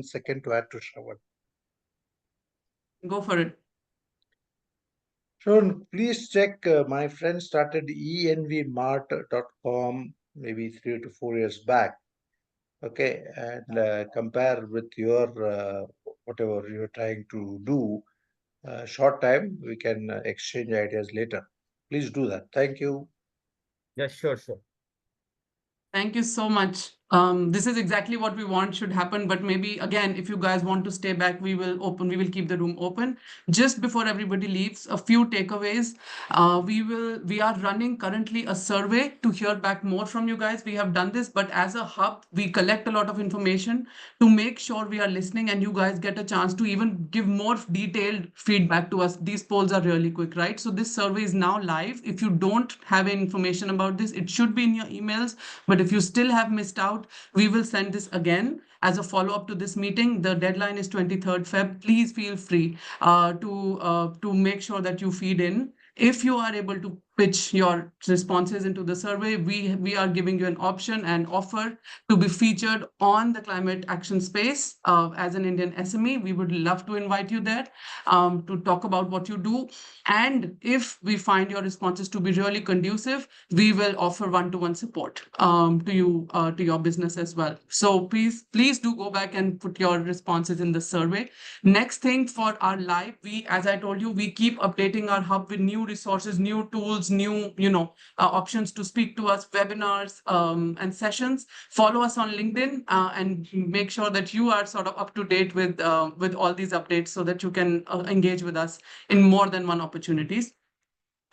second to add to Shravan. go for it. Shravan, please check. My friend started envmart.com maybe 3 to 4 years back. Okay, and compare with your whatever you're trying to do. Short time, we can exchange ideas later. Please do that. Thank you. Yeah, sure. Thank you so much. This is exactly what we want should happen, but maybe again, if you guys want to stay back, we will keep the room open. Just before everybody leaves, a few takeaways. We are running currently a survey to hear back more from you guys. We have done this, but as a hub, we collect a lot of information to make sure we are listening and you guys get a chance to even give more detailed feedback to us. These polls are really quick, right? So this survey is now live. If you don't have any information about this, it should be in your emails, but if you still have missed out, we will send this again as a follow-up to this meeting. The deadline is 23rd Feb. Please feel free to make sure that you feed in. If you are able to pitch your responses into the survey, we are giving you an option and offer to be featured on the climate action space as an Indian SME. We would love to invite you there to talk about what you do. And if we find your responses to be really conducive, we will offer one-to-one support to you to your business as well. So please do go back and put your responses in the survey. Next thing for our live, as I told you, we keep updating our hub with new resources, new tools, new options to speak to us, webinars and sessions. Follow us on LinkedIn and make sure that you are sort of up to date with all these updates so that you can engage with us in more than one opportunities.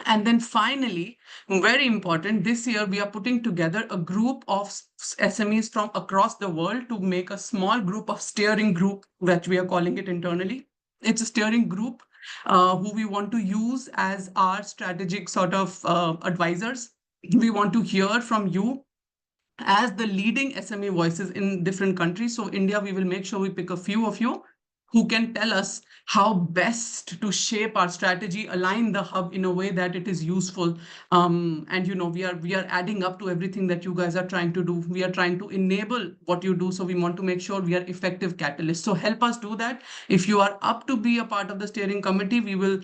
And then finally, very important, this year we are putting together a group of SMEs from across the world to make a small group of steering group, that we are calling it internally. It's a steering group who we want to use as our strategic sort of advisors. We want to hear from you as the leading SME voices in different countries. So India, we will make sure we pick a few of you who can tell us how best to shape our strategy, align the hub in a way that it is useful. And we are adding up to everything that you guys are trying to do. We are trying to enable what you do. So we want to make sure we are effective catalysts. So help us do that. If you are up to be a part of the steering committee, we will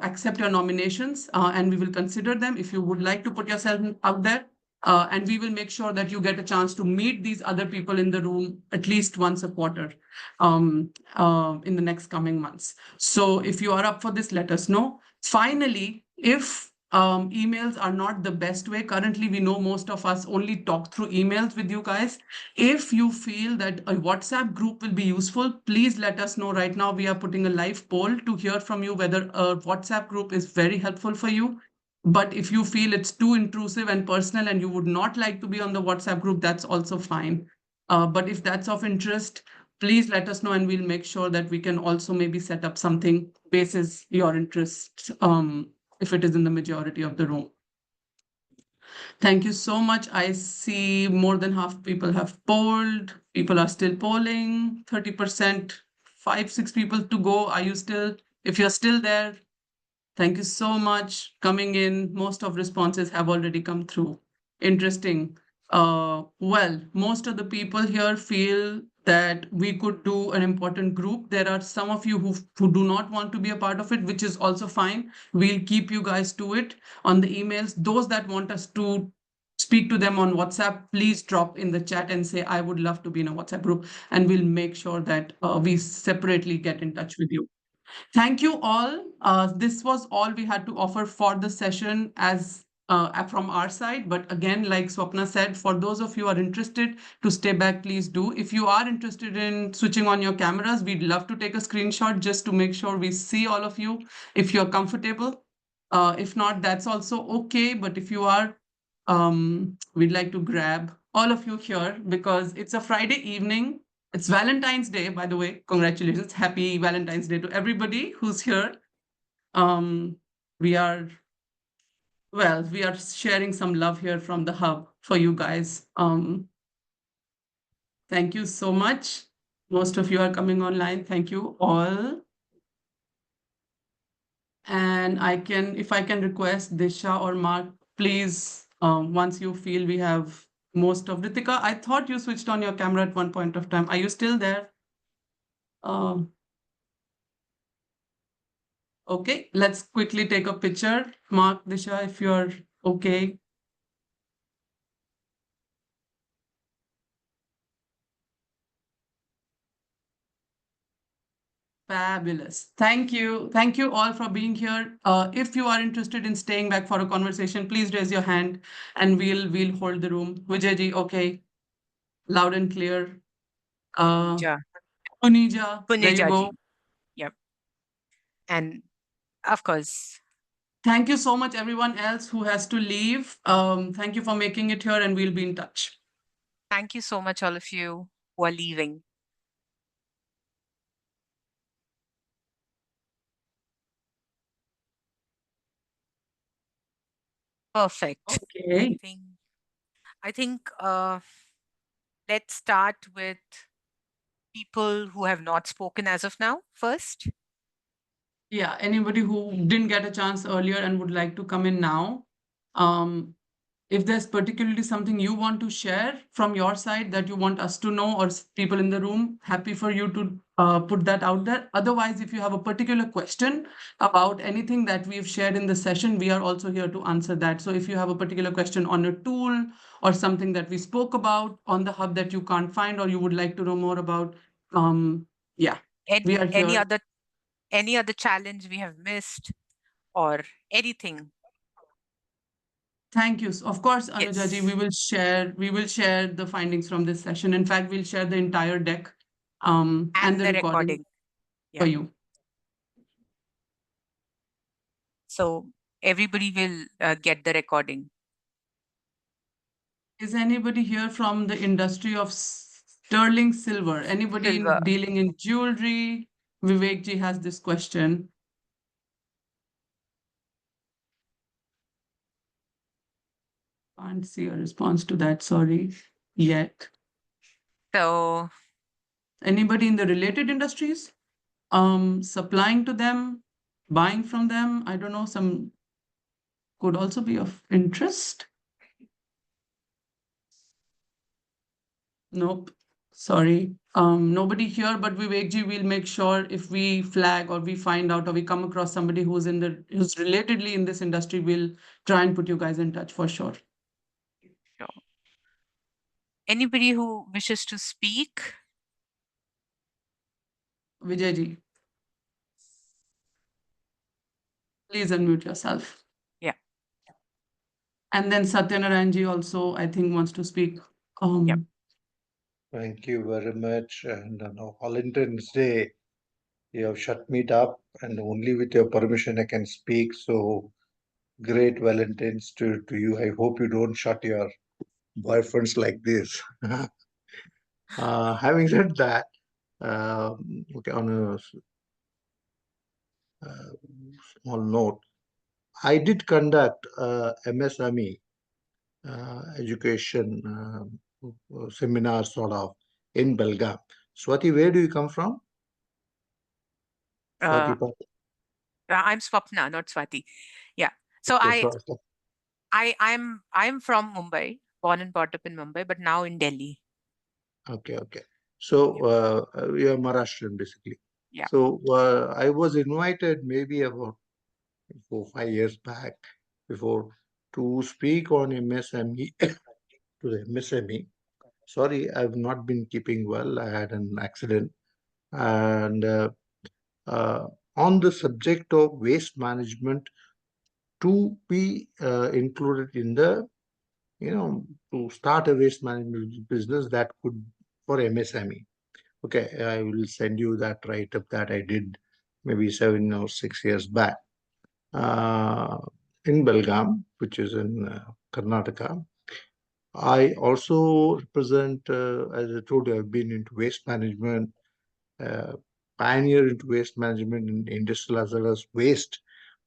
accept your nominations and we will consider them. If you would like to put yourself out there, and we will make sure that you get a chance to meet these other people in the room at least once a quarter in the next coming months. So if you are up for this, let us know. Finally, if emails are not the best way, currently we know most of us only talk through emails with you guys. If you feel that a WhatsApp group will be useful, please let us know. Right now we are putting a live poll to hear from you whether a WhatsApp group is very helpful for you. But if you feel it's too intrusive and personal and you would not like to be on the WhatsApp group, that's also fine. But if that's of interest, please let us know and we'll make sure that we can also maybe set up something basis your interest if it is in the majority of the room. Thank you so much. I see more than half people have polled. People are still polling, 30%, 5-6 people to go. Are you still, if you're still there, thank you so much coming in. Most of responses have already come through. Interesting. Well, most of the people here feel that we could do an important group. There are some of you who do not want to be a part of it, which is also fine. We'll keep you guys to it on the emails. Those that want us to speak to them on WhatsApp, please drop in the chat and say, I would love to be in a WhatsApp group, and we'll make sure that we separately get in touch with you. Thank you all. This was all we had to offer for the session as from our side. But again, like Swapna said, for those of you who are interested to stay back, please do. If you are interested in switching on your cameras, we'd love to take a screenshot just to make sure we see all of you if you're comfortable. If not, that's also okay. But if you are, we'd like to grab all of you here because it's a Friday evening. It's Valentine's Day, by the way. Congratulations. Happy Valentine's Day to everybody who's here. We are sharing some love here from the hub for you guys. Thank you so much. Most of you are coming online. Thank you all. And if I can request Disha or Mark, please, once you feel we have most of Ritika, I thought you switched on your camera at one point of time. Are you still there? Okay, let's quickly take a picture. Mark, Disha, if you're okay. Fabulous. Thank you. Thank you all for being here. If you are interested in staying back for a conversation, please raise your hand and we'll hold the room. Vijay ji, okay. loud and clear. Uh, Ja. Punija, there you Punija go. ji. Yep. And of course, Thank you so much, everyone else who has to leave. Thank you for making it here, and we'll be in touch. thank you so much, all of you who are leaving. Perfect. Okay. I think let's start with people who have not spoken as of now first. Yeah, anybody who didn't get a chance earlier and would like to come in now, if there's particularly something you want to share from your side that you want us to know or people in the room, happy for you to put that out there. Otherwise, if you have a particular question about anything that we've shared in the session, we are also here to answer that. So if you have a particular question on a tool or something that we spoke about on the hub that you can't find or you would like to know more about, yeah, we are Any here. other challenge we have missed or anything? Thank you. Of course, Anuja ji, Yes. we will share the findings from this session. In fact, we'll share the entire deck and the recording for Yeah. you. So everybody will get the recording. Is anybody here from the industry of sterling silver? Anybody Silver. dealing in jewelry? Vivek ji has this question. Can't see a response to that, sorry, yet. So Anybody in the related industries? Supplying to them, buying from them, I don't know, some could also be of interest. Nope. Sorry. Nobody here, but Vivek ji, we'll make sure if we flag or we find out or we come across somebody who's relatedly in this industry, we'll try and put you guys in touch for sure. sure. Anybody who wishes to speak? Vijay ji, please unmute yourself. Yeah. And then Satyanarayan ji also, I think, wants to speak. Yep. Thank you very much. And on Valentine's Day, you have shut me up, and only with your permission I can speak. So great Valentine's to you. I hope you don't shut your boyfriends like this. Having said that, okay, on a small note, I did conduct MSME education seminar sort of in Belgaum. Swati, where do you come from? Swati, I'm Swapna, not Swati. Yeah. So okay, I'm from Mumbai, born and brought up in Mumbai, but now in Delhi. Okay. So you're Maharashtrian basically. Yeah. So I was invited maybe about 4-5 years back before to speak on MSME to the MSME. Sorry, I've not been keeping well. I had an accident, and on the subject of waste management to be included in the, to start a waste management business that could for MSME. Okay, I will send you that write-up that I did maybe 7 or 6 years back in Belgaum, which is in Karnataka. I also represent, as I told you, I've been into waste management, pioneer into waste management in industrial as well as waste,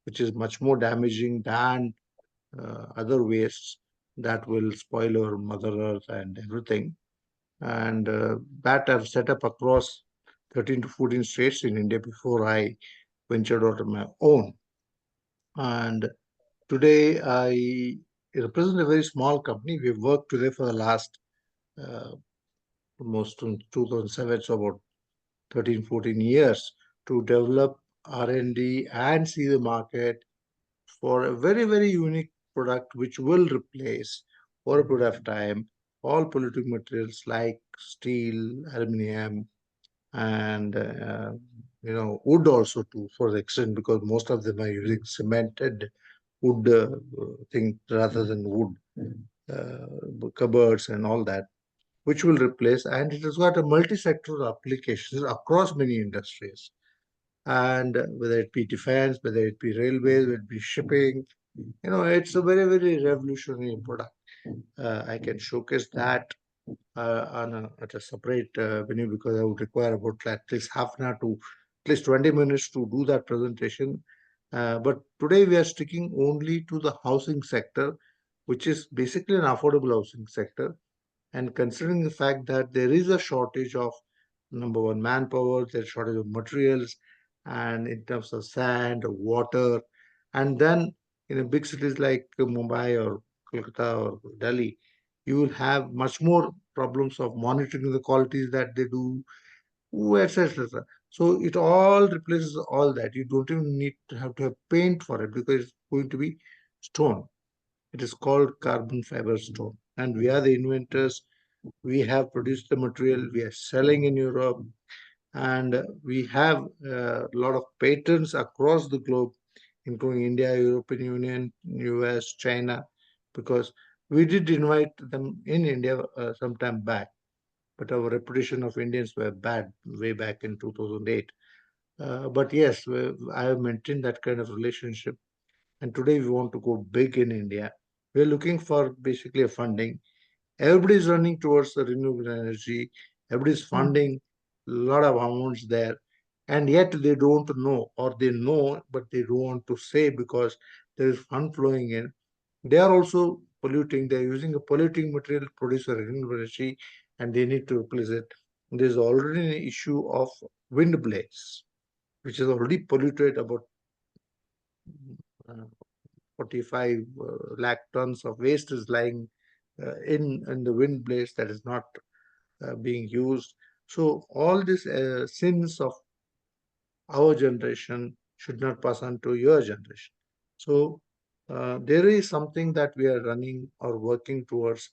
which is much more damaging than other wastes that will spoil our Mother Earth and everything. And that I've set up across 13 to 14 states in India before I ventured out on my own. And today I represent a very small company. We've worked today for the last almost 2007, so about 13, 14 years to develop R&D and see the market for a very, very unique product which will replace over a period of time all polluting materials like steel, aluminum, and wood also too, for the extent, because most of them are using cemented wood thing rather than wood cupboards and all that. which will replace, and it has got a multi-sector applications across many industries. And whether it be defense, whether it be railways, whether it be shipping, it's a very, very revolutionary product. I can showcase that at a separate venue, because I would require about at least half an hour to at least 20 minutes to do that presentation. But today we are sticking only to the housing sector, which is basically an affordable housing sector. And considering the fact that there is a shortage of, number one, manpower, there's a shortage of materials, and in terms of sand, water, and then in big cities like Mumbai or Kolkata or Delhi, you will have much more problems of monitoring the qualities that they do, etc. etc. So it all replaces all that. You don't even need to have paint for it, because it's going to be stone. It is called carbon fiber stone, and we are the inventors. We have produced the material. We are selling in Europe, and we have a lot of patents across the globe, including India, European Union, US, China, because we did invite them in India some time back, but our reputation of Indians were bad way back in 2008. But yes, I have maintained that kind of relationship, and today we want to go big in India. We're looking for basically a funding. Everybody's running towards the renewable energy. Everybody's funding a lot of amounts there, and yet they don't know, or they know but they don't want to say, because there is fund flowing in. They are also polluting. They're using a polluting material to produce a renewable energy, and they need to replace it. There's already an issue of wind blades, which is already polluted about uh, 45 lakh tons of waste is lying in the wind blades that is not being used. So all these sins of our generation should not pass on to your generation. So there is something that we are running or working towards,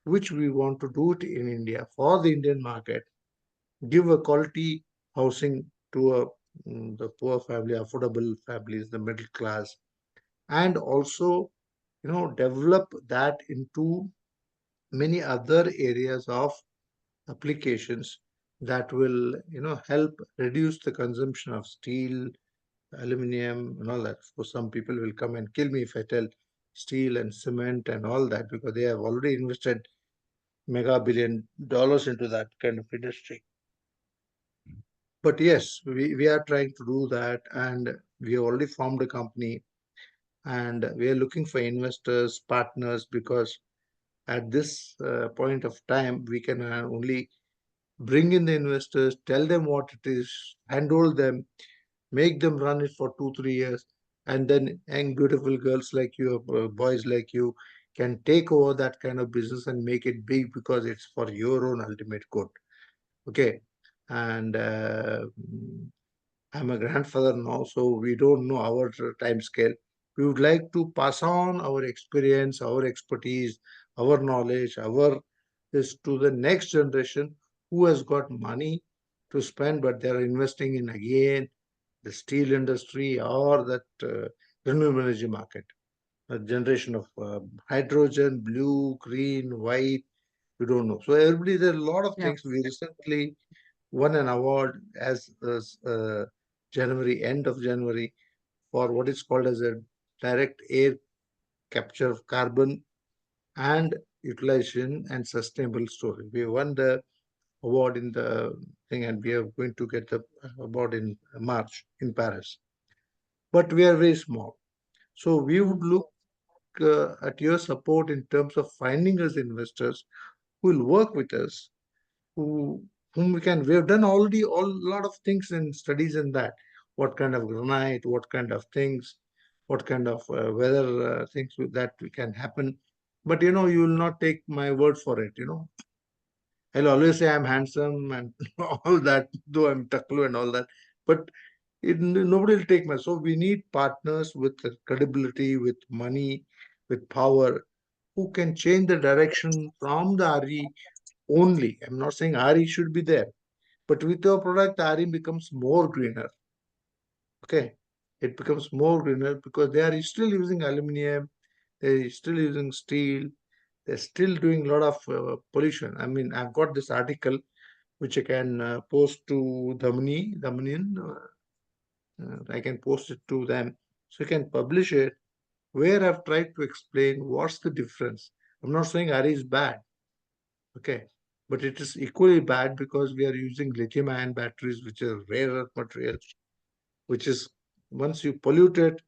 which we want to do it in India for the Indian market, give a quality housing to the poor family, affordable families, the middle class, and also develop that into many other areas of applications that will help reduce the consumption of steel, aluminum, and all that. So some people will come and kill me if I tell steel and cement and all that, because they have already invested mega billion dollars into that kind of industry. But yes, we are trying to do that, and we have already formed a company, and we are looking for investors, partners, because at this point of time, we can only bring in the investors, tell them what it is, handhold them, make them run it for 2 3 years, and then young beautiful girls like you, boys like you, can take over that kind of business and make it big, because it's for your own ultimate good. Okay. And I'm a grandfather now, so we don't know our time scale. We would like to pass on our experience, our expertise, our knowledge, our this to the next generation who has got money to spend, but they're investing in again the steel industry or that renewable energy market. A generation of hydrogen, blue, green, white, we don't know. So everybody, there are a lot of Yeah. things. We recently won an award as January, end of January, for what is called as a direct air capture of carbon and utilization and sustainable storage. We won the award in the thing, and we are going to get the award in March in Paris. But we are very small. So we would look at your support in terms of finding us investors who will work with us, who whom we have done already a lot of things and studies in that. What kind of granite, what kind of things, what kind of weather things that we can happen. But you will not take my word for it. I'll always say I'm handsome and all that, though I'm taklu and all that. But nobody will take my. So we need partners with credibility, with money, with power, who can change the direction from the RE only. I'm not saying RE should be there, but with your product, RE becomes more greener. Okay, it becomes more greener because they are still using aluminum, they're still using steel, they're still doing a lot of pollution. I mean, I've got this article which I can post to Damanian. I can post it to them, so you can publish it, where I've tried to explain what's the difference. I'm not saying RE is bad, okay, but it is equally bad because we are using lithium-ion batteries, which are rare earth materials, which is, once you pollute it,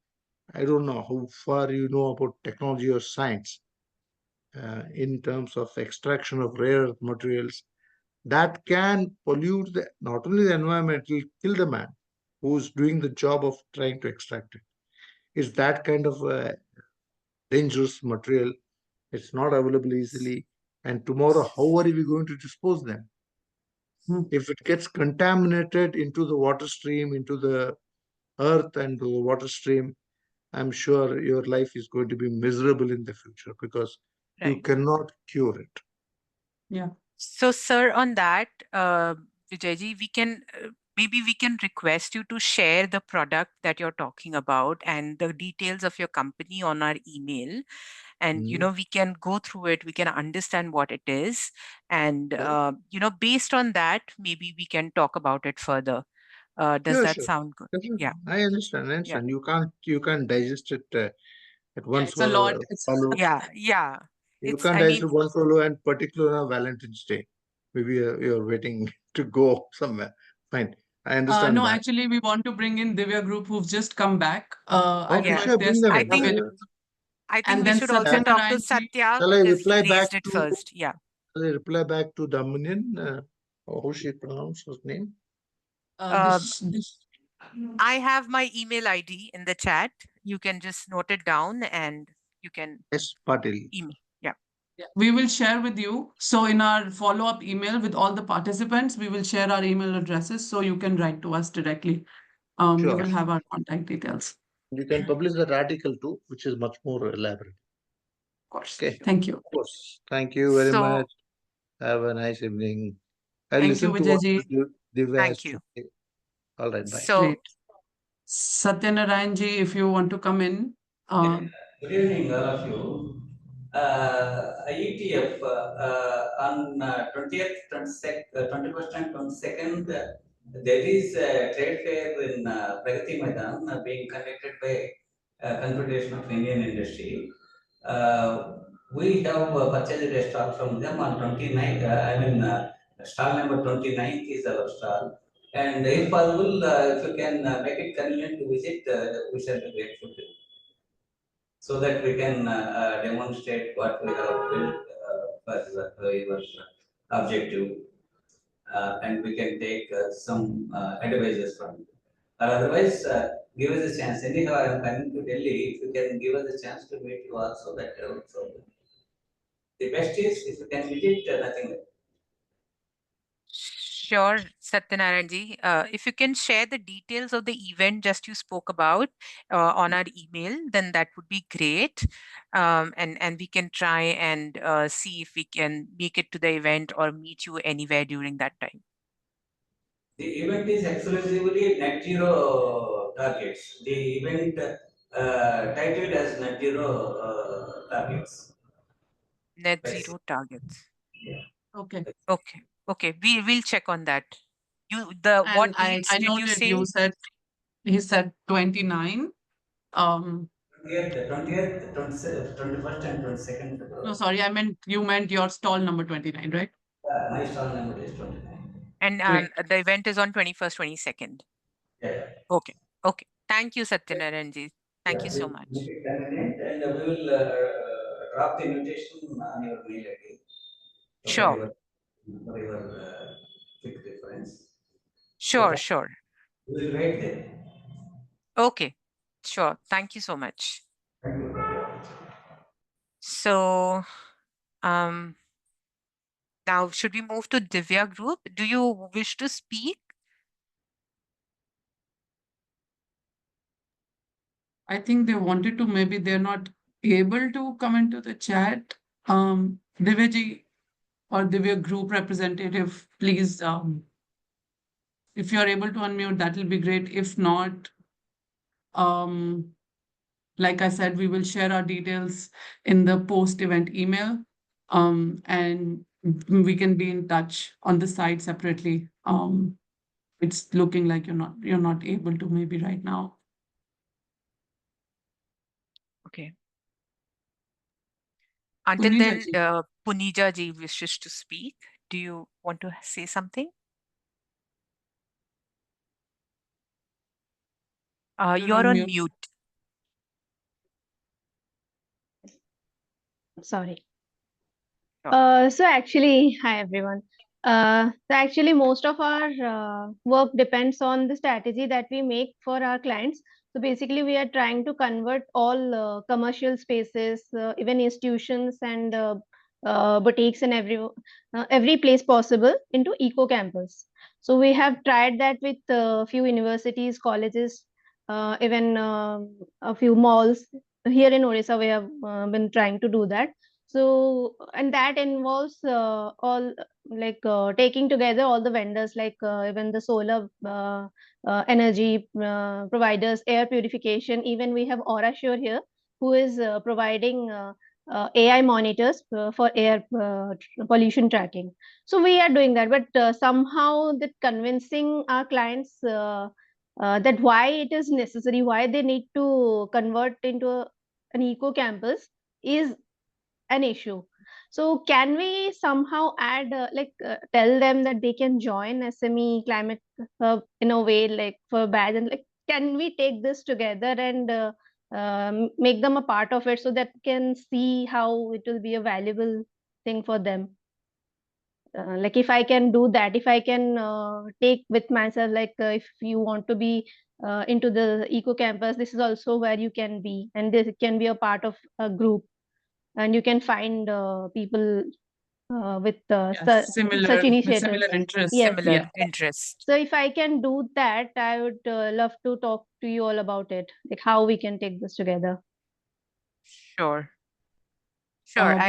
I don't know how far you know about technology or science in terms of extraction of rare earth materials that can pollute not only the environment, it will kill the man who's doing the job of trying to extract it. It's that kind of dangerous material. It's not available easily. And tomorrow, how are we going to dispose them? If it gets contaminated into the water stream, into the earth and the water stream, I'm sure your life is going to be miserable in the future because you Right. cannot cure it. Yeah. So, sir, on that, Vijayji, maybe we can request you to share the product that you're talking about and the details of your company on our email. And, we can go through it, we can understand what it is. And, based on that, maybe we can talk about it further. Does Yeah, that sure. sound good? Yeah. I understand. I Yeah. understand. You can't digest it at Yeah, once it's a lot. follow. Yeah. Yeah. You It's, can't I digest mean, it one follow, and particular on Valentine's Day. Maybe you're waiting to go somewhere. Fine. I understand No, that. actually, we want to bring in Divya group who've just come back. I Okay, don't know yeah. if sure, they're bring them I still in. think available. I And think we then should also talk to Satyanarayan ji, Satya Shall I because he reply back raised it to first. Yeah. shall I reply back to Damanian? How she pronounce his name? Um, this I have my email ID in the chat. You can just note it down and you can S. Patil. email. Yeah. Yeah, we will share with you. So in our follow-up email with all the participants, we will share our email addresses so you can write to us directly. You Sure. will have our contact details. You can publish that article too, which is much more elaborate. Of course. Okay. Thank you. Of course. Thank you very So much. Have a nice evening. I Thank you, listen to what Vijay ji. Divya has thank to you. say. All right, bye. So Great. Satyanarayan ji, if you want to come in. Good evening, all of you. IETF on 20th, 21st and 22nd, there is a trade fair in Pragati Maidan being conducted by Confederation of Indian Industry. We have purchased a stall from them on 29th, stall number 29th is our stall. And if possible, if you can make it convenient to visit, we shall be grateful to you, so that we can demonstrate what we have built for your objective, and we can take some advices from you. Otherwise, give us a chance. Anyhow, I am coming to Delhi. If you can give us a chance to meet you also, that so the best is if you can visit, nothing like. sure, Satyanarayan ji, if you can share the details of the event just you spoke about on our email, then that would be great. And we can try and see if we can make it to the event or meet you anywhere during that time. The event is exclusively net zero targets. The event titled as net zero targets. Net Yes. zero targets. Yeah. Okay. Okay. Okay. We'll check on that. What And I dates did you noted say? you said he said 29. 20th, 21st and 22nd No, February. sorry, you meant your stall number 29, right? My stall number is 29. And Great. the event is on 21st, 22nd. Yeah. Okay. Okay. Thank you, Satyanarayan ji. Thank Yeah, you so we'll much. make it convenient, and we will drop the invitation on your mail ID. Sure. For your quick reference. Sure, sure. We will wait there. Okay. Sure. Thank you so much. Thank you. So, now should we move to Divya group? Do you wish to speak? I think they wanted to, maybe they're not able to come into the chat. Divya ji or Divya group representative, please, if you're able to unmute, that will be great. If not, like I said, we will share our details in the post-event email. and we can be in touch on the site separately. It's looking like you're not able to maybe right now. Okay. Until Punija then, ji. Punija ji wishes to speak. Do you want to say something? You're on mute. Sorry. Sure. So actually, hi everyone. So actually, most of our work depends on the strategy that we make for our clients. So basically, we are trying to convert all commercial spaces, even institutions and boutiques and every place possible into eco campus. So we have tried that with a few universities, colleges, even a few malls. Here in Odisha, we have been trying to do that. So, and that involves all like taking together all the vendors, like even the solar energy providers, air purification. Even we have Aura here, who is providing AI monitors for air pollution tracking. So we are doing that, but somehow that convincing our clients that why it is necessary, why they need to convert into an eco campus is an issue. So can we somehow add tell them that they can join SME Climate Hub in a way, like for badge, and like can we take this together and make them a part of it so that can see how it will be a valuable thing for them? Like if I can do that, if I can take with myself, like if you want to be into the eco campus, this is also where you can be, and this can be a part of a group, and you can find people with Yeah, such with similar initiatives. interests. Yes. Similar Yeah. interests. So if I can do that, I would love to talk to you all about it, like how we can take this together. Sure. Sure.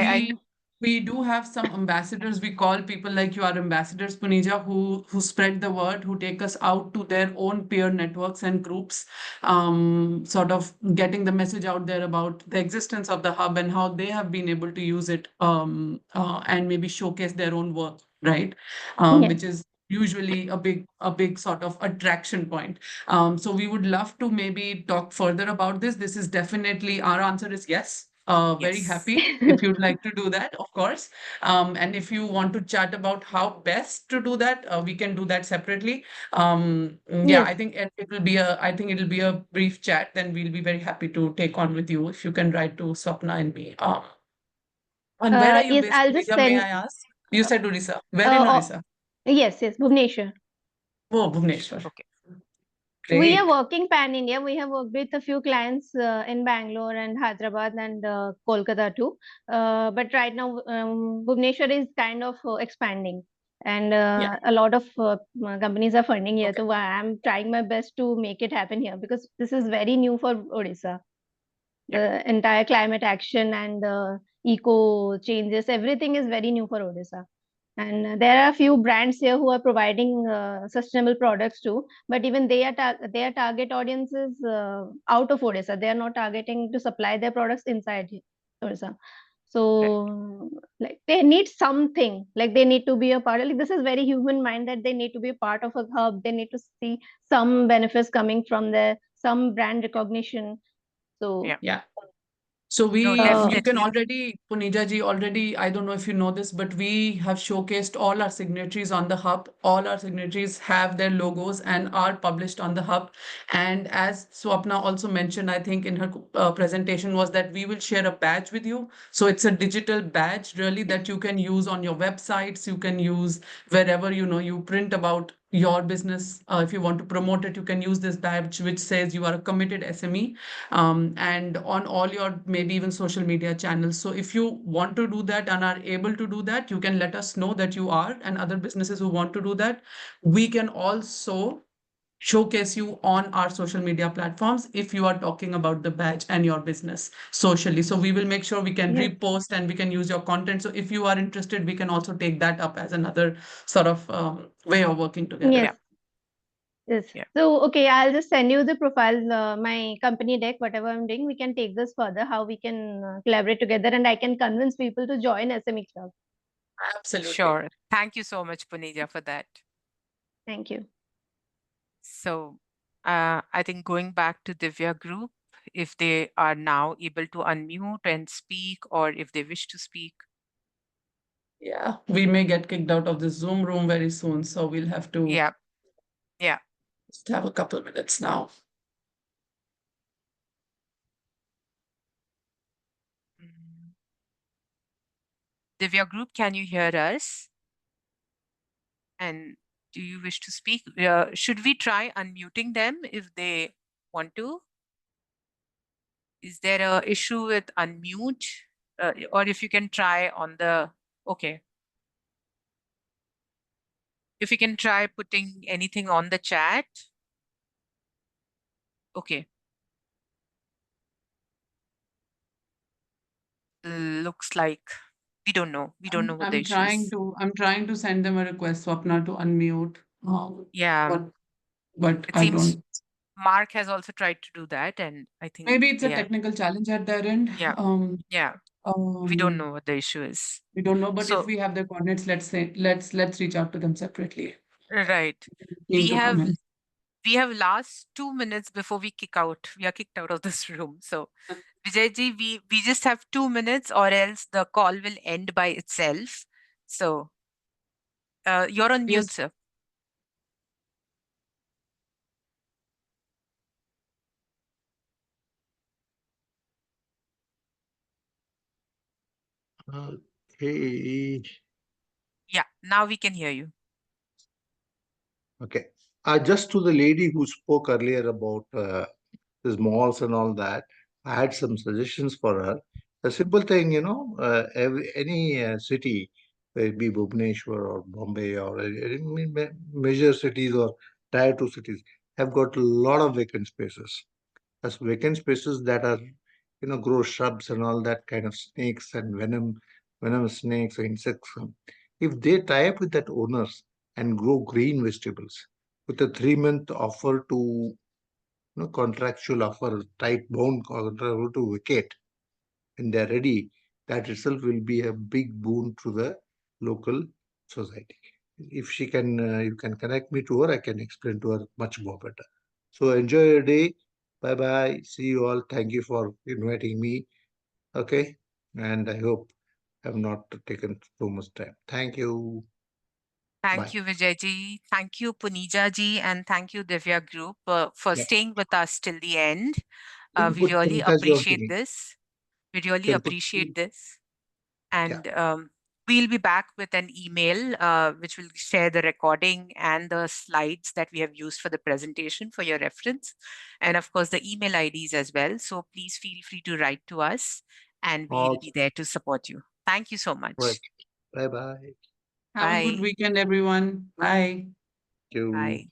We do have some ambassadors. We call people like you are ambassadors, Punija, who spread the word, who take us out to their own peer networks and groups, sort of getting the message out there about the existence of the hub and how they have been able to use it, and maybe showcase their own work, right? Which Yes. is usually a big sort of attraction point. So we would love to maybe talk further about this. This is definitely, our answer is yes. Very Yes. happy if you'd like to do that, of course. And if you want to chat about how best to do that, we can do that separately. Yeah, Yes. I think I think it'll be a brief chat. Then we'll be very happy to take on with you if you can write to Swapna and me. And where are you Yes, based, I'll just Punija? May send. I ask? You said Odisha. Where in Uh, Odisha? yes, Bhubaneswar. Oh, Bhubaneswar. Okay. We are Great. working pan India. We have worked with a few clients in Bangalore and Hyderabad and Kolkata too. But right now, Bhubaneswar is kind of expanding, and Yeah. a lot of companies are funding here. Okay. So I'm trying my best to make it happen here because this is very new for Odisha. The entire climate action and eco changes, everything is very new for Odisha. And there are a few brands here who are providing sustainable products too, but even their target audience is out of Odisha. They are not targeting to supply their products inside Odisha. So like they need something, like they need to be a part. Like this is very human mind that they need to be a part of a hub. They need to see some benefits coming from there, some brand recognition. So Yeah. So No, you can definitely. already, Punija ji, already, I don't know if you know this, but we have showcased all our signatories on the hub. All our signatories have their logos and are published on the hub. And as Swapna also mentioned, I think in her presentation, was that we will share a badge with you. So it's a digital badge really that you can use on your websites. You can use wherever you print about your business. If you want to promote it, you can use this badge which says you are a committed SME, and on all your maybe even social media channels. So if you want to do that and are able to do that, you can let us know that you are, and other businesses who want to do that, we can also showcase you on our social media platforms if you are talking about the badge and your business socially. So we will make sure we can yes. repost and we can use your content. So if you are interested, we can also take that up as another sort of way of working together. Yes. Yes. Yeah. So, okay, I'll just send you the profile, my company deck, whatever I'm doing. We can take this further, how we can collaborate together, and I can convince people to join SME Club. Absolutely. Sure. Thank you so much, Punija, for that. Thank you. So I think going back to Divya group, if they are now able to unmute and speak, or if they wish to speak. Yeah, we may get kicked out of the Zoom room very soon, so we'll have to Yeah. Yeah. just have a couple of minutes now. Divya group, can you hear us? And do you wish to speak? Should we try unmuting them if they want to? Is there a issue with unmute? Or if you can try on the, okay. If you can try putting anything on the chat. Okay. Looks like we don't know. We don't know what the issue is. I'm trying to send them a request, Swapna, to unmute. Yeah. But It I seems don't. Mark has also tried to do that, and I think Maybe it's a they are. technical challenge at their end. Yeah. Yeah. We don't know what the issue is. We don't know, but if So, we have their coordinates, let's reach out to them separately. right. Keen to come in. We have last 2 minutes before we kick out. We are kicked out of this room. So Vijayji, we just have 2 minutes, or else the call will end by itself. So you're on mute, Yes. sir. Okay. Yeah, now we can hear you. Okay. Just to the lady who spoke earlier about these malls and all that, I had some suggestions for her. A simple thing, any city, whether it be Bhubaneswar or Bombay or any major cities or tier 2 cities, have got a lot of vacant spaces. As vacant spaces that are, grow shrubs and all that kind of snakes and venomous snakes or insects. If they tie up with that owners and grow green vegetables with a 3-month offer to, contractual offer, tight bound contract to vacate, and they're ready, that itself will be a big boon to the local society. If she can, you can connect me to her, I can explain to her much more better. So enjoy your day. Bye bye. See you all. Thank you for inviting me. Okay. And I hope I've not taken too much time. Thank you. Thank Bye. you, Vijayji. Thank you, Punija ji, and thank you, Divya Group, for Yeah. staying with us till the end. Can We you put really Pankaj on to appreciate me? this. We really Can put appreciate this. yeah. And we'll be back with an email which will share the recording and the slides that we have used for the presentation for your reference. And of course, the email IDs as well. So please feel free to write to us, and we'll be there to support you. Thank you so much. Right. Bye bye. Have a good Bye. weekend, everyone. Bye. Thank you. Bye.